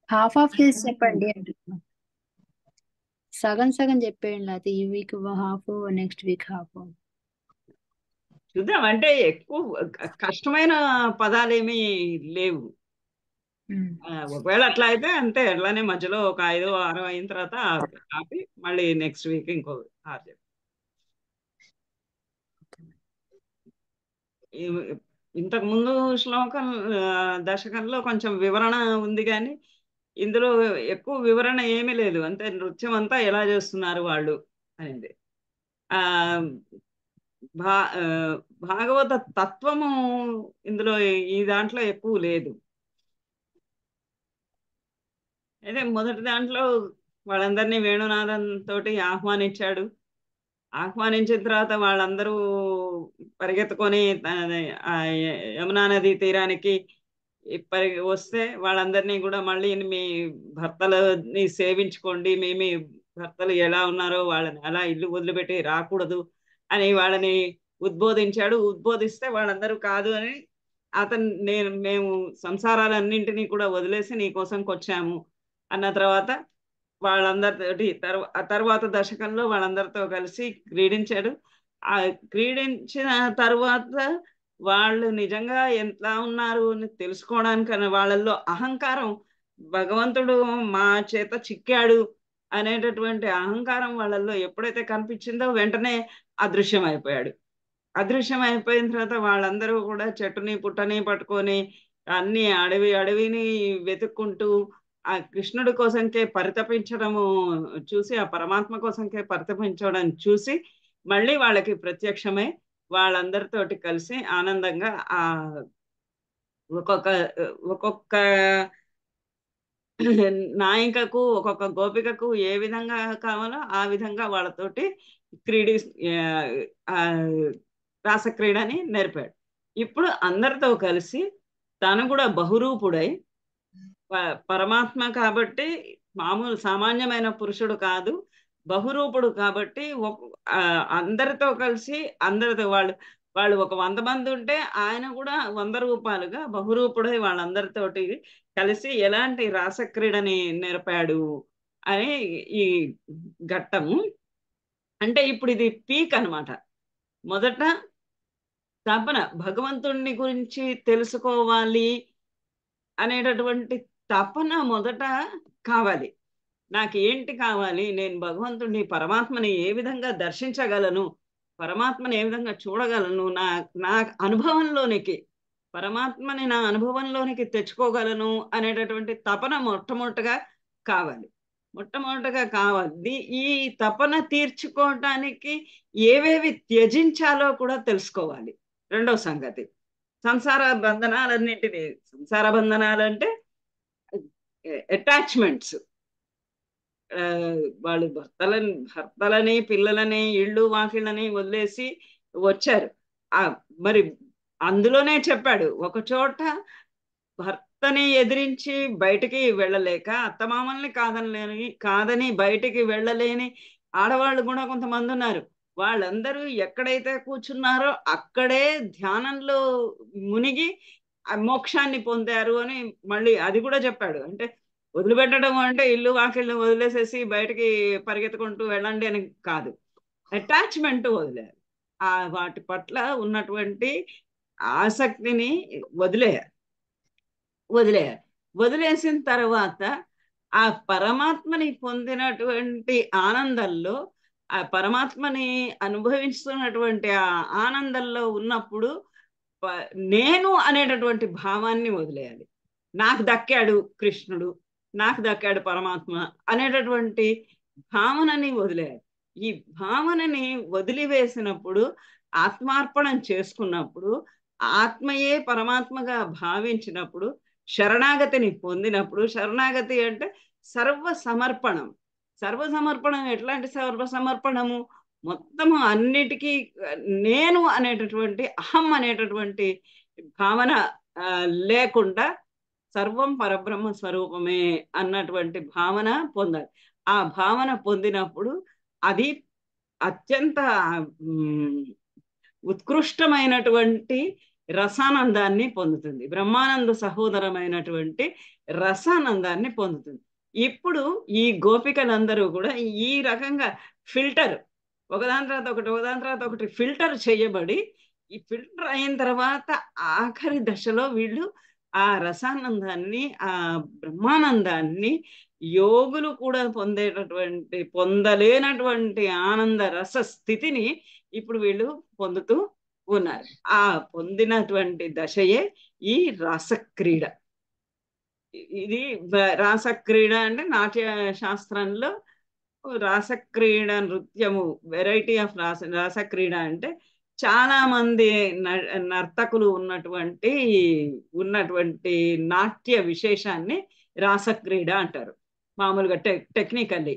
Half of చేసి చెప్పండి అంటున్నా. సగం సగం చెప్పేయండి, లేకపోతే ఈ week half, next week half. చూద్దాం. అంటే ఎక్కువ కష్టమైన పదాలేమీ లేవు. ఒకవేళ అట్లా అయితే అంతే, అట్లానే మధ్యలో ఒక 5 6 అయిన తర్వాత ఆపి మళ్ళీ నెక్స్ట్ వీక్ ఇంకో 6 చెప్తాం. ఈ- ఇంతకు ముందు శ్లోకం దశకంలో కొంచెం వివరణ ఉంది కానీ ఇందులో ఎక్కువ వివరణ ఏమీ లేదు. అంతే, నృత్యం అంతా ఎలా చేస్తున్నారు వాళ్ళు అనేది. ఆ ఆ, భాగవత తత్వము ఇందులో ఈ దాంట్లో ఎక్కువ లేదు. అయితే మొదటి దాంట్లో వాళ్ళందరినీ వేణునాదం తోటి ఆహ్వానించాడు. ఆహ్వానించిన తర్వాత వాళ్ళందరూ పరిగెత్తుకొని ఆ యమునా నది తీరానికి వస్తే వాళ్ళందరినీ కూడా మళ్ళీ మీ భర్తలని సేవించుకోండి, మీ భర్తలు ఎలా ఉన్నారో వాళ్ళని అలా ఇల్లు వదిలిపెట్టి రాకూడదు అని వాళ్ళని ఉద్బోధించాడు. ఉద్బోధిస్తే వాళ్ళందరూ కాదు అని, మేము సంసారాలన్నింటినీ కూడా వదిలేసి నీ కోసంకి వచ్చాము అన్న తర్వాత వాళ్ళందరితోటి ఆ తర్వాత దశకంలో వాళ్ళందరితో కలిసి క్రీడించాడు. ఆ క్రీడించిన తర్వాత వాళ్ళు నిజంగా ఎంత ఉన్నారు అని తెలుసుకోవడానికన్నా వాళ్ళల్లో అహంకారం, భగవంతుడు మా చేత చిక్కాడు అనేటటువంటి అహంకారం వాళ్ళల్లో ఎప్పుడైతే కనిపించిందో వెంటనే అదృశ్యం అయిపోయాడు. అదృశ్యం అయిపోయిన తర్వాత వాళ్ళందరూ కూడా చెట్టుని పుట్టని పట్టుకొని అన్ని అడవిని వెతుక్కుంటూ ఆ కృష్ణుడి కోసంకే పరితపించడము చూసి, ఆ పరమాత్మ కోసంకే పరితపించడం చూసి మళ్ళీ వాళ్ళకి ప్రత్యక్షమై వాళ్ళందరితోటి కలిసి ఆనందంగా ఆ ఒక్కొక్క ఒక్కొక్క నాయికకు ఒక్కొక్క గోపికకు ఏ విధంగా కావాలో ఆ విధంగా వాళ్ళతోటి క్రీడి ఆ, రాసక్రీడని నేర్పాడు. ఇప్పుడు అందరితో కలిసి తను కూడా బహురూపుడై పరమాత్మ కాబట్టి మామూలు సామాన్యమైన పురుషుడు కాదు, బహురూపుడు కాబట్టి అందరితో కలిసి అందరితో వాళ్ళు వాళ్ళు ఒక 100 మంది ఉంటే ఆయన కూడా 100 రూపాయలుగా బహురూపుడై వాళ్ళందరితోటి కలిసి ఎలాంటి రాసక్రీడని నేర్పాడు అని ఈ ఘట్టము. అంటే ఇప్పుడు ఇది పీక్ అన్నమాట. మొదట తపన భగవంతుణ్ణి గురించి తెలుసుకోవాలి అనేటటువంటి తపన మొదట కావాలి. నాకు ఏంటి కావాలి, నేను భగవంతుడిని పరమాత్మని ఏ విధంగా దర్శించగలను, పరమాత్మని ఏ విధంగా చూడగలను, నా అనుభవంలోనికి పరమాత్మని నా అనుభవంలోనికి తెచ్చుకోగలను అనేటటువంటి తపన మొట్టమొదటగా కావాలి. మొట్టమొదటగా కావాలి. ఈ తపన తీర్చుకోవటానికి ఏవేవి త్యజించాలో కూడా తెలుసుకోవాలి. రెండో సంగతి, సంసార బంధనాలన్నింటినీ, సంసార బంధనాలు అంటే అటాచ్మెంట్స్, వాళ్ళు భర్తలని పిల్లలని ఇళ్ళు వాకిళ్ళని వదిలేసి వచ్చారు. ఆ మరి అందులోనే చెప్పాడు ఒక చోట, భర్తని ఎదిరించి బయటికి వెళ్ళలేక అత్తమామల్ని కాదని బయటికి వెళ్ళలేని ఆడవాళ్ళు కూడా కొంతమంది ఉన్నారు. వాళ్ళందరూ ఎక్కడైతే కూర్చున్నారో అక్కడే ధ్యానంలో మునిగి ఆ మోక్షాన్ని పొందారు అని మళ్ళీ అది కూడా చెప్పాడు. అంటే వదిలిపెట్టడం అంటే ఇల్లు వాకిళ్ళు వదిలేసేసి బయటికి పరిగెత్తుకుంటూ వెళ్ళండి అని కాదు, అటాచ్మెంట్ వదిలేయాలి. వాటి పట్ల ఉన్నటువంటి ఆసక్తిని వదిలేయాలి. వదిలేయాలి. వదిలేసిన తర్వాత ఆ పరమాత్మని పొందినటువంటి ఆనందంలో, ఆ పరమాత్మని అనుభవిస్తున్నటువంటి ఆ ఆనందంలో ఉన్నప్పుడు నేను అనేటటువంటి భావాన్ని వదిలేయాలి. నాకు దక్కాడు కృష్ణుడు, నాకు దక్కాడు పరమాత్మ అనేటటువంటి భావనని వదిలేయాలి. ఈ భావనని వదిలివేసినప్పుడు, ఆత్మార్పణం చేసుకున్నప్పుడు, ఆత్మయే పరమాత్మగా భావించినప్పుడు, శరణాగతిని పొందినప్పుడు, శరణాగతి అంటే సర్వ సమర్పణం. సర్వ సమర్పణం ఎట్లాంటి సర్వ సమర్పణము? మొత్తము అన్నిటికీ నేను అనేటటువంటి అహం అనేటటువంటి భావన లేకుండా సర్వం పరబ్రహ్మ స్వరూపమే అన్నటువంటి భావన పొందాలి. ఆ భావన పొందినప్పుడు అది అత్యంత ఉత్కృష్టమైనటువంటి రసానందాన్ని పొందుతుంది, బ్రహ్మానంద సహోదరమైనటువంటి రసానందాన్ని పొందుతుంది. ఇప్పుడు ఈ గోపికలందరూ కూడా ఈ రకంగా ఫిల్టర్, ఒకదాని తర్వాత ఒకటి ఒకదాని తర్వాత ఒకటి ఫిల్టర్ చేయబడి, ఈ ఫిల్టర్ అయిన తర్వాత ఆఖరి దశలో వీళ్ళు ఆ రసానందాన్ని, ఆ బ్రహ్మానందాన్ని యోగులు కూడా పొందలేనటువంటి ఆనంద రస స్థితిని ఇప్పుడు వీళ్ళు పొందుతూ ఉన్నారు. ఆ పొందినటువంటి దశయే ఈ రాసక్రీడ. ఇది రాసక్రీడ అంటే నాట్య శాస్త్రంలో రాసక్రీడ నృత్యము, వెరైటీ ఆఫ్ రాసక్రీడ అంటే చాలా మంది నర్తకులు ఉన్నటువంటి నాట్య విశేషాన్ని రాసక్రీడ అంటారు. మామూలుగా టెక్నికల్లీ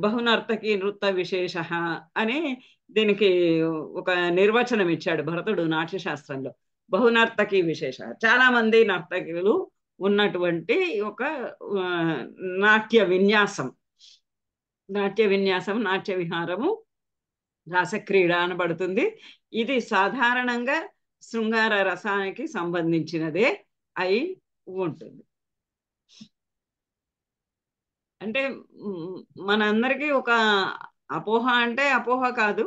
బహునర్తకి నృత్య విశేష అని దీనికి ఒక నిర్వచనం ఇచ్చాడు భరతుడు నాట్యశాస్త్రంలో. బహునర్తకి విశేష, చాలా మంది నర్తకులు ఉన్నటువంటి ఒక నాట్య విన్యాసం, నాట్య విహారము రాసక్రీడ అనబడుతుంది. ఇది సాధారణంగా శృంగార రసానికి సంబంధించినదే అయి ఉంటుంది. అంటే మనందరికీ ఒక అపోహ, అంటే అపోహ కాదు,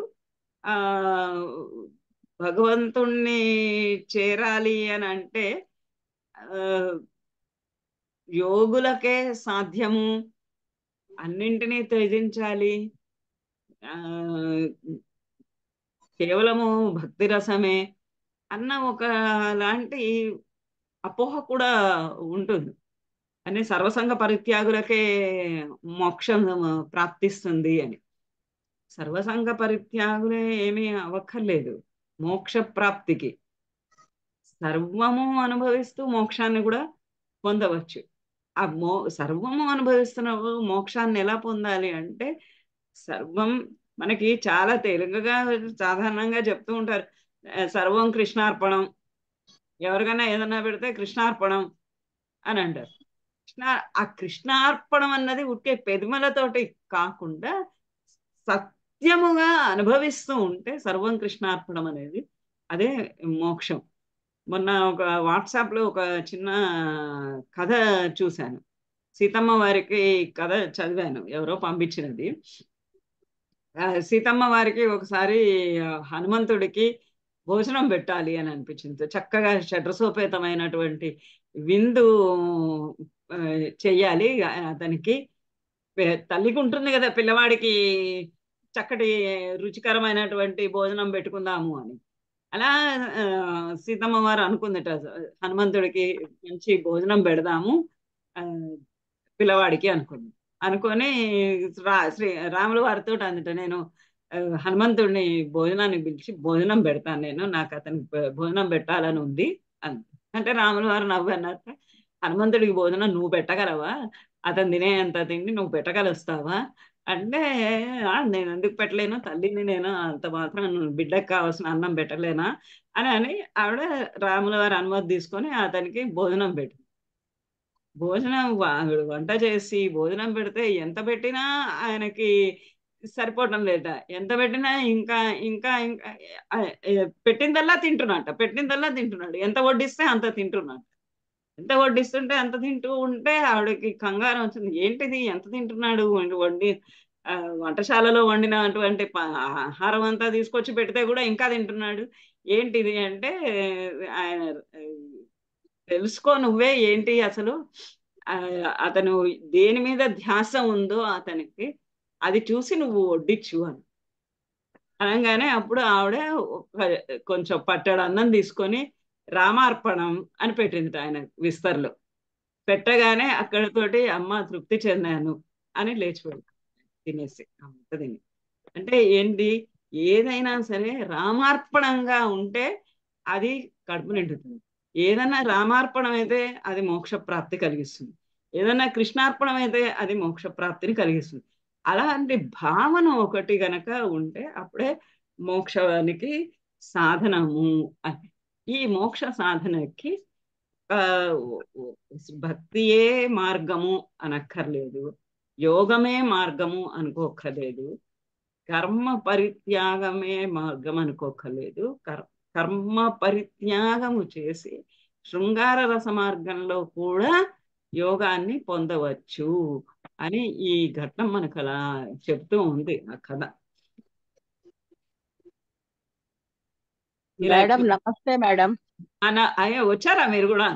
ఆ భగవంతుణ్ణి చేరాలి అని అంటే యోగులకే సాధ్యము, అన్నింటినీ త్యజించాలి, కేవలము భక్తి రసమే అన్న ఒక లాంటి అపోహ కూడా ఉంటుంది. అని సర్వసంగ పరిత్యాగులకే మోక్షం ప్రాప్తిస్తుంది అని. సర్వసంగ పరిత్యాగులే ఏమీ అవ్వక్కర్లేదు మోక్ష ప్రాప్తికి. సర్వము అనుభవిస్తూ మోక్షాన్ని కూడా పొందవచ్చు. ఆ సర్వము అనుభవిస్తున్న మోక్షాన్ని ఎలా పొందాలి అంటే, సర్వం మనకి చాలా తేలికగా సాధారణంగా చెప్తూ ఉంటారు, సర్వం కృష్ణార్పణం, ఎవరికైనా ఏదన్నా పెడితే కృష్ణార్పణం అని అంటారు. ఆ కృష్ణార్పణం అన్నది ఉట్టే పెదిమలతోటి కాకుండా సత్యముగా అనుభవిస్తూ ఉంటే సర్వం కృష్ణార్పణం అనేది అదే మోక్షం. మొన్న ఒక వాట్సాప్లో ఒక చిన్న కథ చూశాను, సీతమ్మ వారికి కథ చదివాను, ఎవరో పంపించినది. సీతమ్మ వారికి ఒకసారి హనుమంతుడికి భోజనం పెట్టాలి అని అనిపించింది. చక్కగా షడ్రసోపేతమైనటువంటి విందు చెయ్యాలి అతనికి. తల్లికి ఉంటుంది కదా పిల్లవాడికి చక్కటి రుచికరమైనటువంటి భోజనం పెట్టుకుందాము అని. అలా సీతమ్మ వారు అనుకుందట, హనుమంతుడికి మంచి భోజనం పెడదాము పిల్లవాడికి అనుకొని శ్రీ రాముల వారితో అందట, నేను హనుమంతుడిని భోజనానికి పిలిచి భోజనం పెడతాను, నాకు అతనికి భోజనం పెట్టాలని ఉంది అంటే రాముల వారు నవ్వన్నట్ట, హనుమంతుడికి భోజనం నువ్వు పెట్టగలవా, అతను తినేంత తిండి నువ్వు పెట్టగలుస్తావా అంటే, నేను ఎందుకు పెట్టలేను, తల్లిని నేను, అంత మాత్రం బిడ్డకు కావాల్సిన అన్నం పెట్టలేనా అని ఆవిడ రాముల వారి అనుమతి తీసుకొని అతనికి భోజనం పెట్టింది. భోజనం వంట చేసి భోజనం పెడితే ఎంత పెట్టినా ఆయనకి సరిపోవటం లేట, ఎంత పెట్టినా ఇంకా ఇంకా ఇంకా పెట్టిందల్లా తింటున్నాడు, ఎంత వడ్డిస్తే అంత తింటున్నాడు. ఎంత వడ్డిస్తుంటే అంత తింటూ ఉంటే ఆవిడకి కంగారం వచ్చింది, ఏంటిది ఎంత తింటున్నాడు, వంటశాలలో వండినటువంటి ఆహారం అంతా తీసుకొచ్చి పెడితే కూడా ఇంకా తింటున్నాడు, ఏంటిది అంటే, ఆయన తెలుసుకో నువ్వే ఏంటి అసలు, అతను దేని మీద ధ్యాస ఉందో అతనికి అది చూసి నువ్వు వడ్డించు అని అనగానే అప్పుడు ఆవిడ కొంచెం పట్టడు అన్నం తీసుకొని రామార్పణం అని పెట్టింది ఆయన విస్తర్లో. పెట్టగానే అక్కడతోటి అమ్మ తృప్తి చెందాను అని లేచిపోయింది తినేసి అంత తిని. అంటే ఏంటి, ఏదైనా సరే రామార్పణంగా ఉంటే అది కడుపు నిండుతుంది. ఏదన్నా రామార్పణం అయితే అది మోక్ష ప్రాప్తి కలిగిస్తుంది, ఏదన్నా కృష్ణార్పణం అయితే అది మోక్ష ప్రాప్తిని కలిగిస్తుంది. అలాంటి భావన ఒకటి గనక ఉంటే అప్పుడే మోక్షానికి సాధనము అని. ఈ మోక్ష సాధనకి భక్తియే మార్గము అనక్కర్లేదు, యోగమే మార్గము అనుకోక్కర్లేదు, కర్మ పరిత్యాగమే మార్గం అనుకోక్కర్లేదు, కర్మ పరిత్యాగము చేసి శృంగార రస మార్గంలో కూడా యోగాన్ని పొందవచ్చు అని ఈ ఘట్టం మనకు అలా చెప్తూ ఉంది ఆ కథ. ఇలా మేడం నమస్తే మేడం. అయ్యా వచ్చారా మీరు కూడా?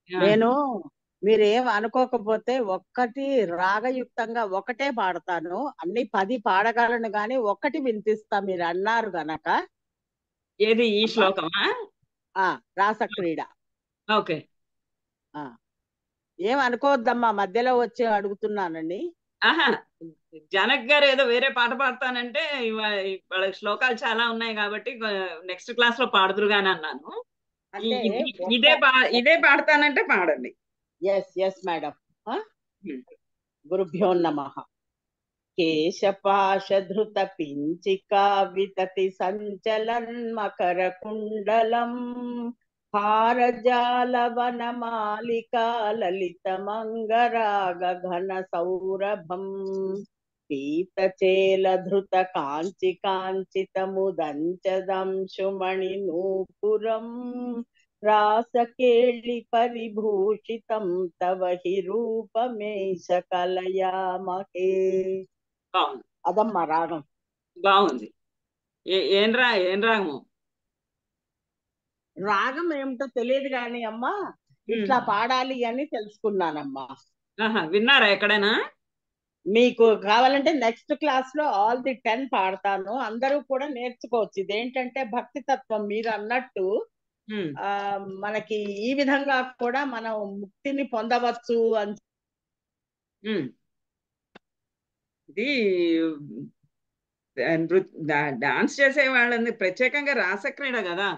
నేను మీరేం అనుకోకపోతే ఒక్కటి రాగయుక్తంగా ఒకటే పాడతాను, అన్ని 10 పాడగలను గాని ఒక్కటి వినిపిస్తా మీరు అన్నారు గనక. ఏది ఈ శ్లోకమా? రాసక్రీడ. ఓకే. ఏం అనుకోవద్దమ్మా, మధ్యలో వచ్చి అడుగుతున్నానండి. ఆహా, జనక్ గారు ఏదో వేరే పాట పాడతానంటే వాళ్ళ శ్లోకాలు చాలా ఉన్నాయి కాబట్టి నెక్స్ట్ క్లాస్ లో పాడుదురుగాని అన్నాను. ఇదే పాడతానంటే పాడండి. Yes madam. గురుభ్యో నమః. కేశపాశధృత పించికా వితతి సంచలన్ మకర కుండలం హారజాలవనమాలికా లలితమంగరాగ ఘన సౌరభం పీతచేలధృత కాంచి కాంచితముదంచదంశుమణి నూపురం రాసకేళి పరిభూషితం తవ హి రూపమేష కలయామహే. అదమ్మా రాగం. బాగుంది. ఏం రాగము? రాగం ఏమిటో తెలియదు కానీ అమ్మా ఇట్లా పాడాలి అని తెలుసుకున్నానమ్మా. విన్నారా ఎక్కడైనా? మీకు కావాలంటే నెక్స్ట్ క్లాస్ లో ఆల్ ది 10 పాడతాను, అందరూ కూడా నేర్చుకోవచ్చు. ఇదేంటంటే భక్తి తత్వం మీరు అన్నట్టు మనకి ఈ విధంగా కూడా మనం ముక్తిని పొందవచ్చు అని. ఇది డాన్స్ చేసే వాళ్ళని ప్రత్యేకంగా రాసక్రీడ కదా,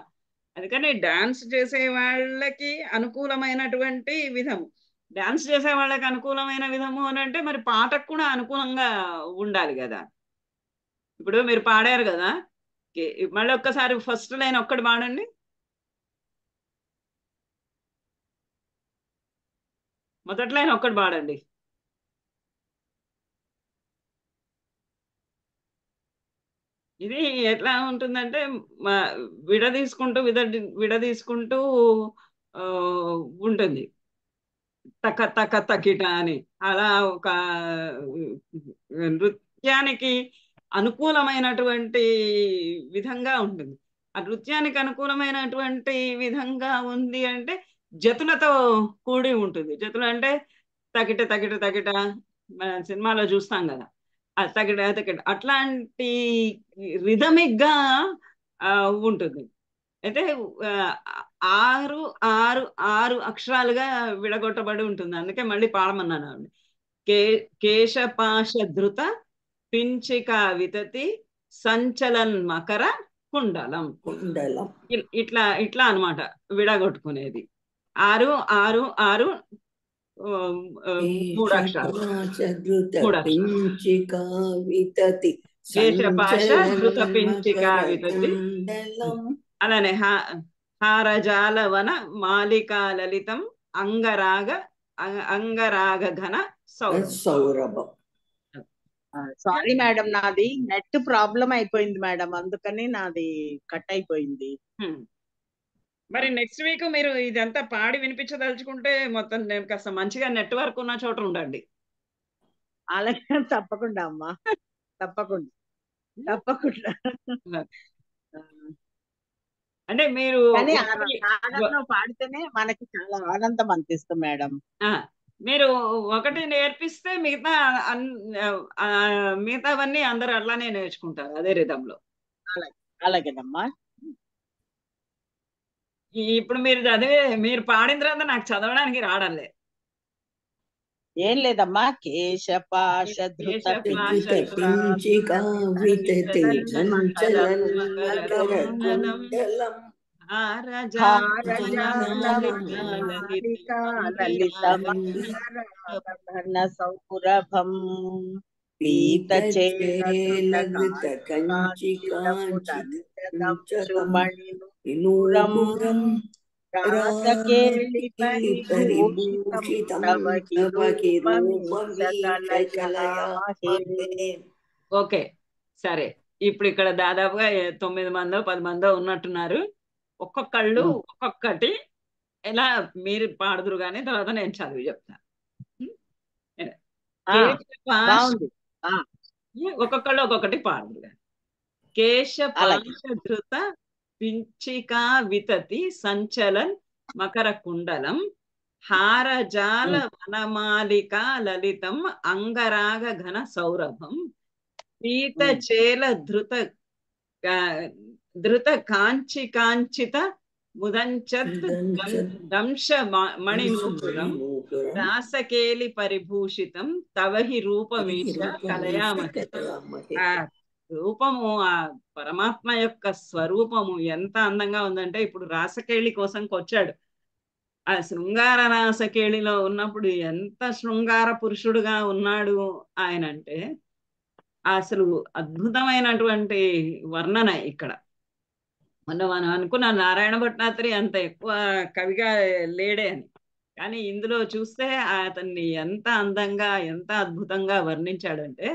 అందుకని డాన్స్ చేసే వాళ్ళకి అనుకూలమైనటువంటి విధము. డాన్స్ చేసే వాళ్ళకి అనుకూలమైన విధము అని అంటే మరి పాటకు కూడా అనుకూలంగా ఉండాలి కదా. ఇప్పుడు మీరు పాడారు కదా, మళ్ళీ ఒక్కసారి ఫస్ట్ లైన్ ఒక్కటి పాడండి. మొదటి లైన్ ఒక్కటి పాడండి. ఇది ఎట్లా ఉంటుందంటే విడదీసుకుంటూ ఉంటుంది, తక్క తక్క తకిట అని. అలా ఒక నృత్యానికి అనుకూలమైనటువంటి విధంగా ఉంటుంది. ఆ నృత్యానికి అనుకూలమైనటువంటి విధంగా ఉంది అంటే జతులతో కూడి ఉంటుంది. జతులు అంటే తకిట తకిట తకిట మన సినిమాలో చూస్తాం కదా, తకిట తకిట అట్లాంటి రిథమిక్ గా ఉంటుంది. అయితే 6 6 6 అక్షరాలుగా విడగొట్టబడి ఉంటుంది. అందుకే మళ్ళీ పాడమన్నాను. కేశపాశధృత పించికా వితతి సంచలన్ మకర కుండలం. ఇట్లా ఇట్లా అనమాట విడగొట్టుకునేది. 6 6 6 3 అక్షరాలు. కేశపాశధృత పించికా వితతి, అలానే హారజాలవన మాలికా లలితం అంగరాగ ఘన సౌరభం. సారీ మేడం, నాది నెట్ ప్రాబ్లం అయిపోయింది మేడం, అందుకని నాది కట్ అయిపోయింది. మరి నెక్స్ట్ వీక్ మీరు ఇదంతా పాడి వినిపించదలుచుకుంటే మొత్తం నేను కాస్త మంచిగా నెట్వర్క్ ఉన్న చోట ఉండండి. అలాగే తప్పకుండా అమ్మా, తప్పకుండా తప్పకుండా. అంటే మీరు పాడితేనే మనకి చాలా ఆనందం అనిపిస్తుంది మేడం. మీరు ఒకటి నేర్పిస్తే మిగతావన్నీ అందరూ అట్లానే నేర్చుకుంటారు అదే రిధంలో. అలాగేనమ్మా. ఇప్పుడు మీరు పాడిన తర్వాత నాకు చదవడానికి రావడంలే. ఏం లేదమ్మా. కేశపాశధృత పించికా వితతి సంచలన్ మకర కుండలం హారజాలమాలికా లలితమంగరాగ సౌరభం పీతచేలధృత కాంచికాంచితముదంశుమణి నూపురం రాసకేళి పరిభూషితం తవ హి రూపమీశ కలయామహే. ఓకే సరే, ఇప్పుడు ఇక్కడ దాదాపుగా 9 మందో 10 మందో ఉన్నట్టున్నారు. ఒక్కొక్కళ్ళు ఒక్కొక్కటి ఎలా మీరు పాడుదురు కానీ తర్వాత నేను చదివి చెప్తాను. బాగుంది. ఒక్కొక్కళ్ళు ఒక్కొక్కటి పాడుదురు కానీ. కేశపాశధృత పించికా వితతి సంచలన్ మకర కుండలం హారజాల వనమాలికా లలితం అంగరాగ ఘన సౌరభం పీతచేల ధృత కాంచి కాంచిత ముదంచత్ దంశ మణినూపురం రాసకేలి పరిభూషితం తవహి రూపమీశ కలయామహే. ఆ రూపము, ఆ పరమాత్మ యొక్క స్వరూపము ఎంత అందంగా ఉందంటే, ఇప్పుడు రాసకేళి కోసంకి వచ్చాడు. ఆ శృంగార రాసకేళిలో ఉన్నప్పుడు ఎంత శృంగార పురుషుడుగా ఉన్నాడు ఆయన అంటే అసలు అద్భుతమైనటువంటి వర్ణన ఇక్కడ. మనం అనుకున్న నారాయణ భట్టాత్రి అంత ఎక్కువ కవిగా లేడే అని, కానీ ఇందులో చూస్తే అతన్ని ఎంత అందంగా ఎంత అద్భుతంగా వర్ణించాడంటే,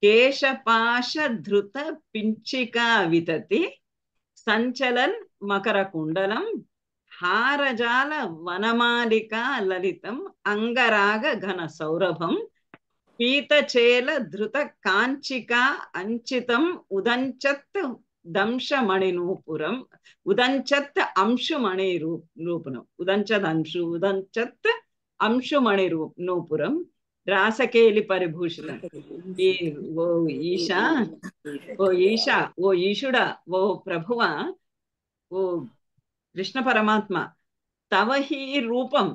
కేశపాశ ధృత పించికా వితతి సంచలన్ మకర కుండలం హారజాల వనమాలికా లలితం అంగరాగ ఘన సౌరభం పీతచేల ధృత కాంచికా అంచితం ఉదంచత్ దంశమణినూపురం ఉదంచత్ అంశుమణి రూపురం ఉదంచత్ అంశుమణి నూపురం రాసకేలి పరిభూషితం. ఓ ఈశా, ఓ ఈశా, ఓ ఈశుడా, ఓ ప్రభువ, ఓ కృష్ణ పరమాత్మ, తవ హీ రూపం,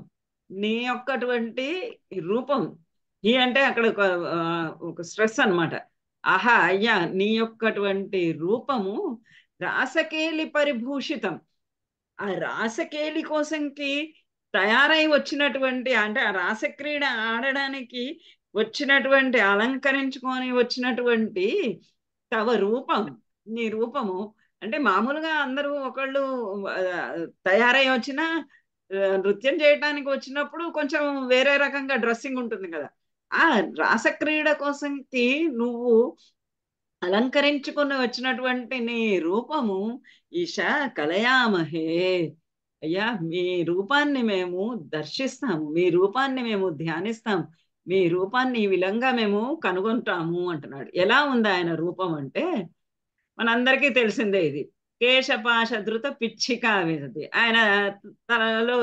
నీ యొక్కటువంటి రూపం. ఈ అంటే అక్కడ ఒక స్ట్రెస్ అన్నమాట. ఆహా అయ్యా, నీ యొక్కటువంటి రూపము రాసకేలి పరిభూషితం. ఆ రాసకేలి కోసంకి తయారై వచ్చినటువంటి, అంటే ఆ రాసక్రీడ ఆడడానికి వచ్చినటువంటి, అలంకరించుకొని వచ్చినటువంటి తవ రూపం, నీ రూపము. అంటే మామూలుగా అందరూ ఒకళ్ళు తయారై వచ్చిన నృత్యం చేయడానికి వచ్చినప్పుడు కొంచెం వేరే రకంగా డ్రెస్సింగ్ ఉంటుంది కదా. ఆ రాసక్రీడ కోసంకి నువ్వు అలంకరించుకుని వచ్చినటువంటి నీ రూపము ఈశా కలయామహే. అయ్యా, మీ రూపాన్ని మేము దర్శిస్తాము, మీ రూపాన్ని మేము ధ్యానిస్తాము, మీ రూపాన్ని ఈ విధంగా మేము కనుగొంటాము అంటున్నాడు. ఎలా ఉంది ఆయన రూపం అంటే మనందరికీ తెలిసిందే. ఇది కేశపాశ ధృత పిచ్చికా వినది. ఆయన తలలో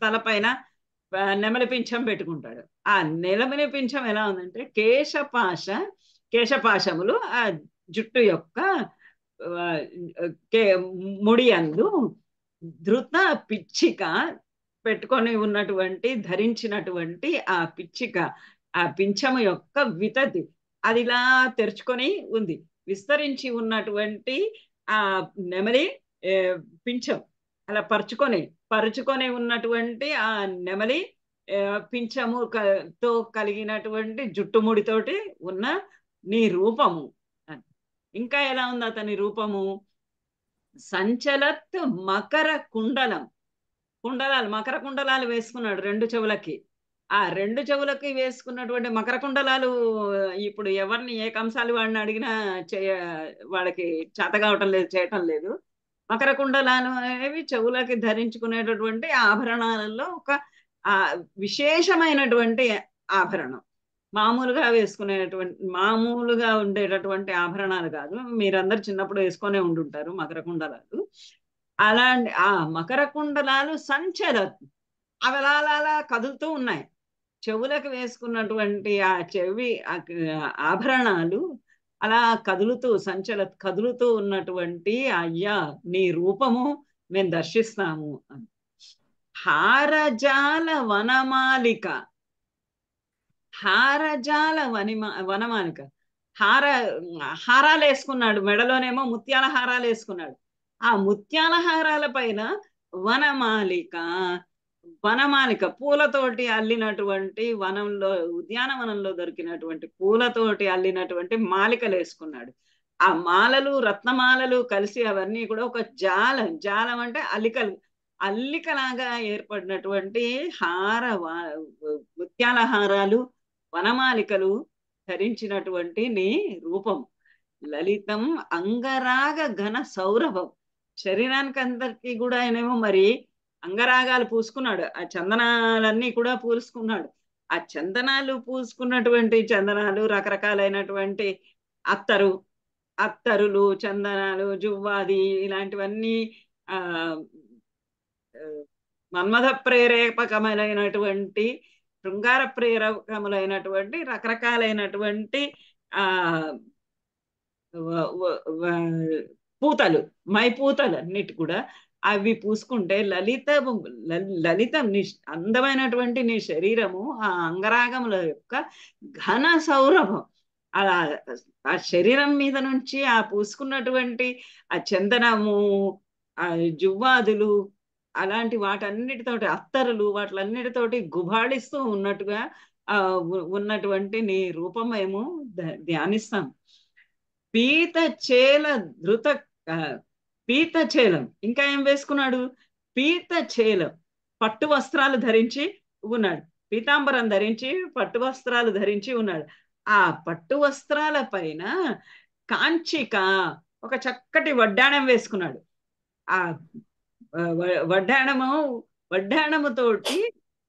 తలపైన నెమలి పింఛం పెట్టుకుంటాడు. ఆ నెమలి పింఛం ఎలా ఉందంటే కేశపాశములు ఆ జుట్టు యొక్క ముడి అందు ధృత పిచ్చిక పెట్టుకొని ఉన్నటువంటి, ధరించినటువంటి ఆ పిచ్చిక, ఆ పింఛము యొక్క వితతి అది ఇలా తెరుచుకొని ఉంది. విస్తరించి ఉన్నటువంటి ఆ నెమలి పింఛం అలా పరుచుకొని ఉన్నటువంటి ఆ నెమలి పింఛము తో కలిగినటువంటి జుట్టుముడితోటి ఉన్న నీ రూపము. ఇంకా ఎలా ఉంది అతని రూపము? సంచలత్ మకర కుండలం, మకర కుండలాలు వేసుకున్నాడు 2 చెవులకి. ఆ 2 చెవులకి వేసుకున్నటువంటి మకర కుండలాలు ఇప్పుడు ఎవరిని ఏ కంసాలి వాడిని అడిగినా వాళ్ళకి చేత కావటం లేదు, చేయటం లేదు. మకర కుండలాలు అనేవి చెవులకి ధరించుకునేటటువంటి ఆభరణాలలో ఒక విశేషమైనటువంటి ఆభరణం. మామూలుగా ఉండేటటువంటి ఆభరణాలు కాదు. మీరందరూ చిన్నప్పుడు వేసుకొనే ఉండుంటారు మకర కుండలాలు. అలాంటి ఆ మకర కుండలాలు సంచలత్, అవి అలా కదులుతూ ఉన్నాయి. చెవులకు వేసుకున్నటువంటి ఆ చెవి ఆభరణాలు అలా కదులుతూ ఉన్నటువంటి అయ్యా నీ రూపము మేము దర్శిస్తాము. హారజాల వనమాలిక, వనమాలిక హారాలు వేసుకున్నాడు. మెడలోనేమో ముత్యాల హారాలు వేసుకున్నాడు. ఆ ముత్యాల హారాల పైన వనమాలిక పూలతోటి అల్లినటువంటి, ఉద్యానవనంలో దొరికినటువంటి పూలతోటి అల్లినటువంటి మాలికలు వేసుకున్నాడు. ఆ మాలలు, రత్నమాలలు కలిసి అవన్నీ కూడా ఒక జాలం అంటే అల్లికలాగా ఏర్పడినటువంటి ముత్యాల హారాలు, వనమాలికలు ధరించినటువంటి నీ రూపం. లలితం అంగరాగ ఘన సౌరభం. శరీరానికి అందరికి కూడా ఆయనేమో మరి అంగరాగాలు పూసుకున్నాడు, ఆ చందనాలన్నీ కూడా పూసుకున్నాడు. ఆ చందనాలు పూసుకున్నటువంటి చందనాలు రకరకాలైనటువంటి అత్తరు అత్తరులు, చందనాలు, జువ్వాది ఇలాంటివన్నీ ఆ మన్మథ ప్రేరేపకములైనటువంటి, శృంగార ప్రేరకములైనటువంటి రకరకాలైనటువంటి ఆ పూతలు, మై పూతలు అన్నిటి కూడా అవి పూసుకుంటే లలితం నీ అందమైనటువంటి నీ శరీరము ఆ అంగరాగముల యొక్క ఘన సౌరభం. అలా ఆ శరీరం మీద నుంచి ఆ పూసుకున్నటువంటి ఆ చందనము, ఆ జువ్వాదులు, అలాంటి వాటన్నిటితోటి అత్తరులు వాటిలన్నిటితోటి గుబాళిస్తూ ఉన్నట్టుగా ఉన్నటువంటి నీ రూపం మేము ధ్యానిస్తాం. పీత చేల ధృత పీత చేలం, ఇంకా ఏం వేసుకున్నాడు? పీత చేలం, పట్టు వస్త్రాలు ధరించి ఉన్నాడు. పీతాంబరం ధరించి పట్టు వస్త్రాలు ధరించి ఉన్నాడు. ఆ పట్టు వస్త్రాల పైన కాంచిక, ఒక చక్కటి వడ్డాణం వేసుకున్నాడు. ఆ వడ్డాణముతోటి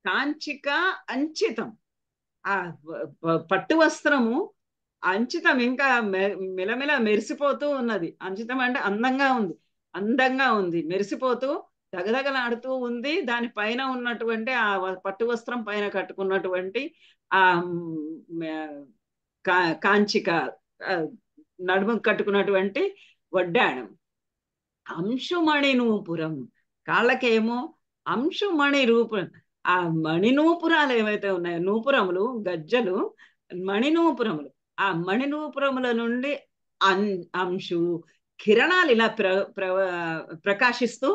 కాంచిక అంచితం, ఆ పట్టు వస్త్రము అంచితం ఇంకా మిలమిల మెరిసిపోతూ ఉన్నది. అంచితం అంటే అందంగా ఉంది, మెరిసిపోతూ దగదగలాడుతూ ఉంది. దాని పైన ఉన్నటువంటి ఆ పట్టు వస్త్రం పైన కట్టుకున్నటువంటి ఆ కాంచిక, నడుము కట్టుకున్నటువంటి వడ్డాణం. అంశుమణి నూపురం, కాళ్ళకేమో అంశుమణి రూపురం. ఆ మణినూపురాలు ఏవైతే ఉన్నాయో, నూపురములు, గజ్జలు, మణినూపురములు, ఆ మణినూపురముల నుండి అంశు కిరణాలు ఇలా ప్రకాశిస్తూ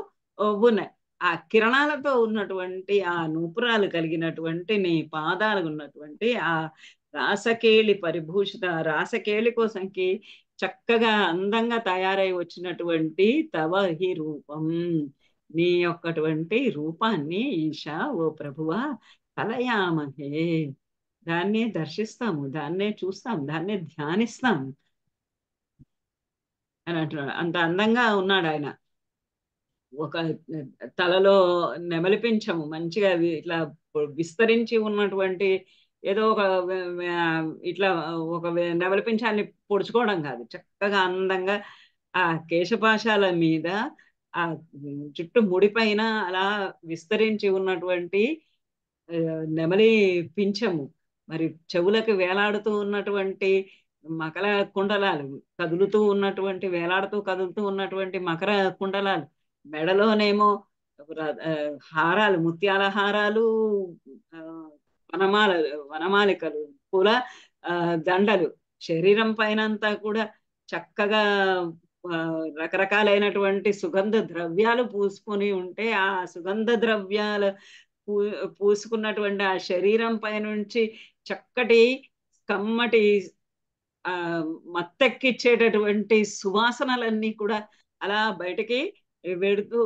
ఉన్నాయి. ఆ కిరణాలతో ఉన్నటువంటి ఆ నూపురాలు కలిగినటువంటి నీ పాదాలు ఉన్నటువంటి ఆ రాసకేళి పరిభూషిత, రాసకేళి కోసంకి చక్కగా అందంగా తయారై వచ్చినటువంటి తవ హి రూపం, నీ యొక్కటువంటి రూపాన్ని ఈశా ఓ ప్రభువా కలయామహే, దాన్నే దర్శిస్తాము, దాన్నే చూస్తాం, దాన్నే ధ్యానిస్తాం అని అంటున్నాడు. అంత అందంగా ఉన్నాడు ఆయన. ఒక తలలో నెమలిపించము మంచిగా ఇట్లా విస్తరించి ఉన్నటువంటి ఏదో ఒక ఇట్లా ఒక నెమలిపించాన్ని పొడుచుకోవడం కాదు, చక్కగా అందంగా ఆ కేశపాశాల మీద ఆ చుట్టూ ముడిపైన అలా విస్తరించి ఉన్నటువంటి నెమలి పింఛము, మరి చెవులకు వేలాడుతూ ఉన్నటువంటి మకర కుండలాలు, కదులుతూ ఉన్నటువంటి మకర కుండలాలు, మెడలోనేమో హారాలు, ముత్యాల హారాలు, వనమాలికలు, పూల దండలు, శరీరం పైన అంతా కూడా చక్కగా రకరకాలైనటువంటి సుగంధ ద్రవ్యాలు పూసుకొని ఉంటే, ఆ సుగంధ ద్రవ్యాల పూసుకున్నటువంటి ఆ శరీరం పై నుంచి చక్కటి కమ్మటి మత్తెక్కిచ్చేటటువంటి సువాసనలన్నీ కూడా అలా బయటికి వెడుతూ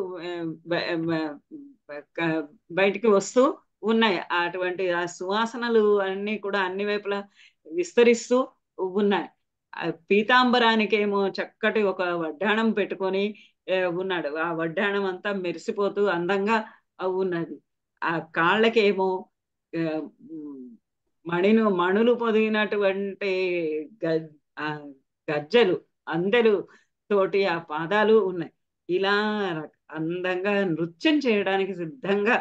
బయటికి వస్తూ ఉన్నాయి. అటువంటి ఆ సువాసనలు అన్నీ కూడా అన్ని వైపులా విస్తరిస్తూ ఉన్నాయి. పీతాంబరానికేమో చక్కటి ఒక వడ్డాణం పెట్టుకొని ఉన్నాడు. ఆ వడ్డాణం అంతా మెరిసిపోతూ అందంగా ఉన్నది. ఆ కాళ్ళకేమో మణులు పొదిగినటువంటి గజ్జలు, అందెలు తోటి ఆ పాదాలు ఉన్నాయి. ఇలా అందంగా నృత్యం చేయడానికి సిద్ధంగా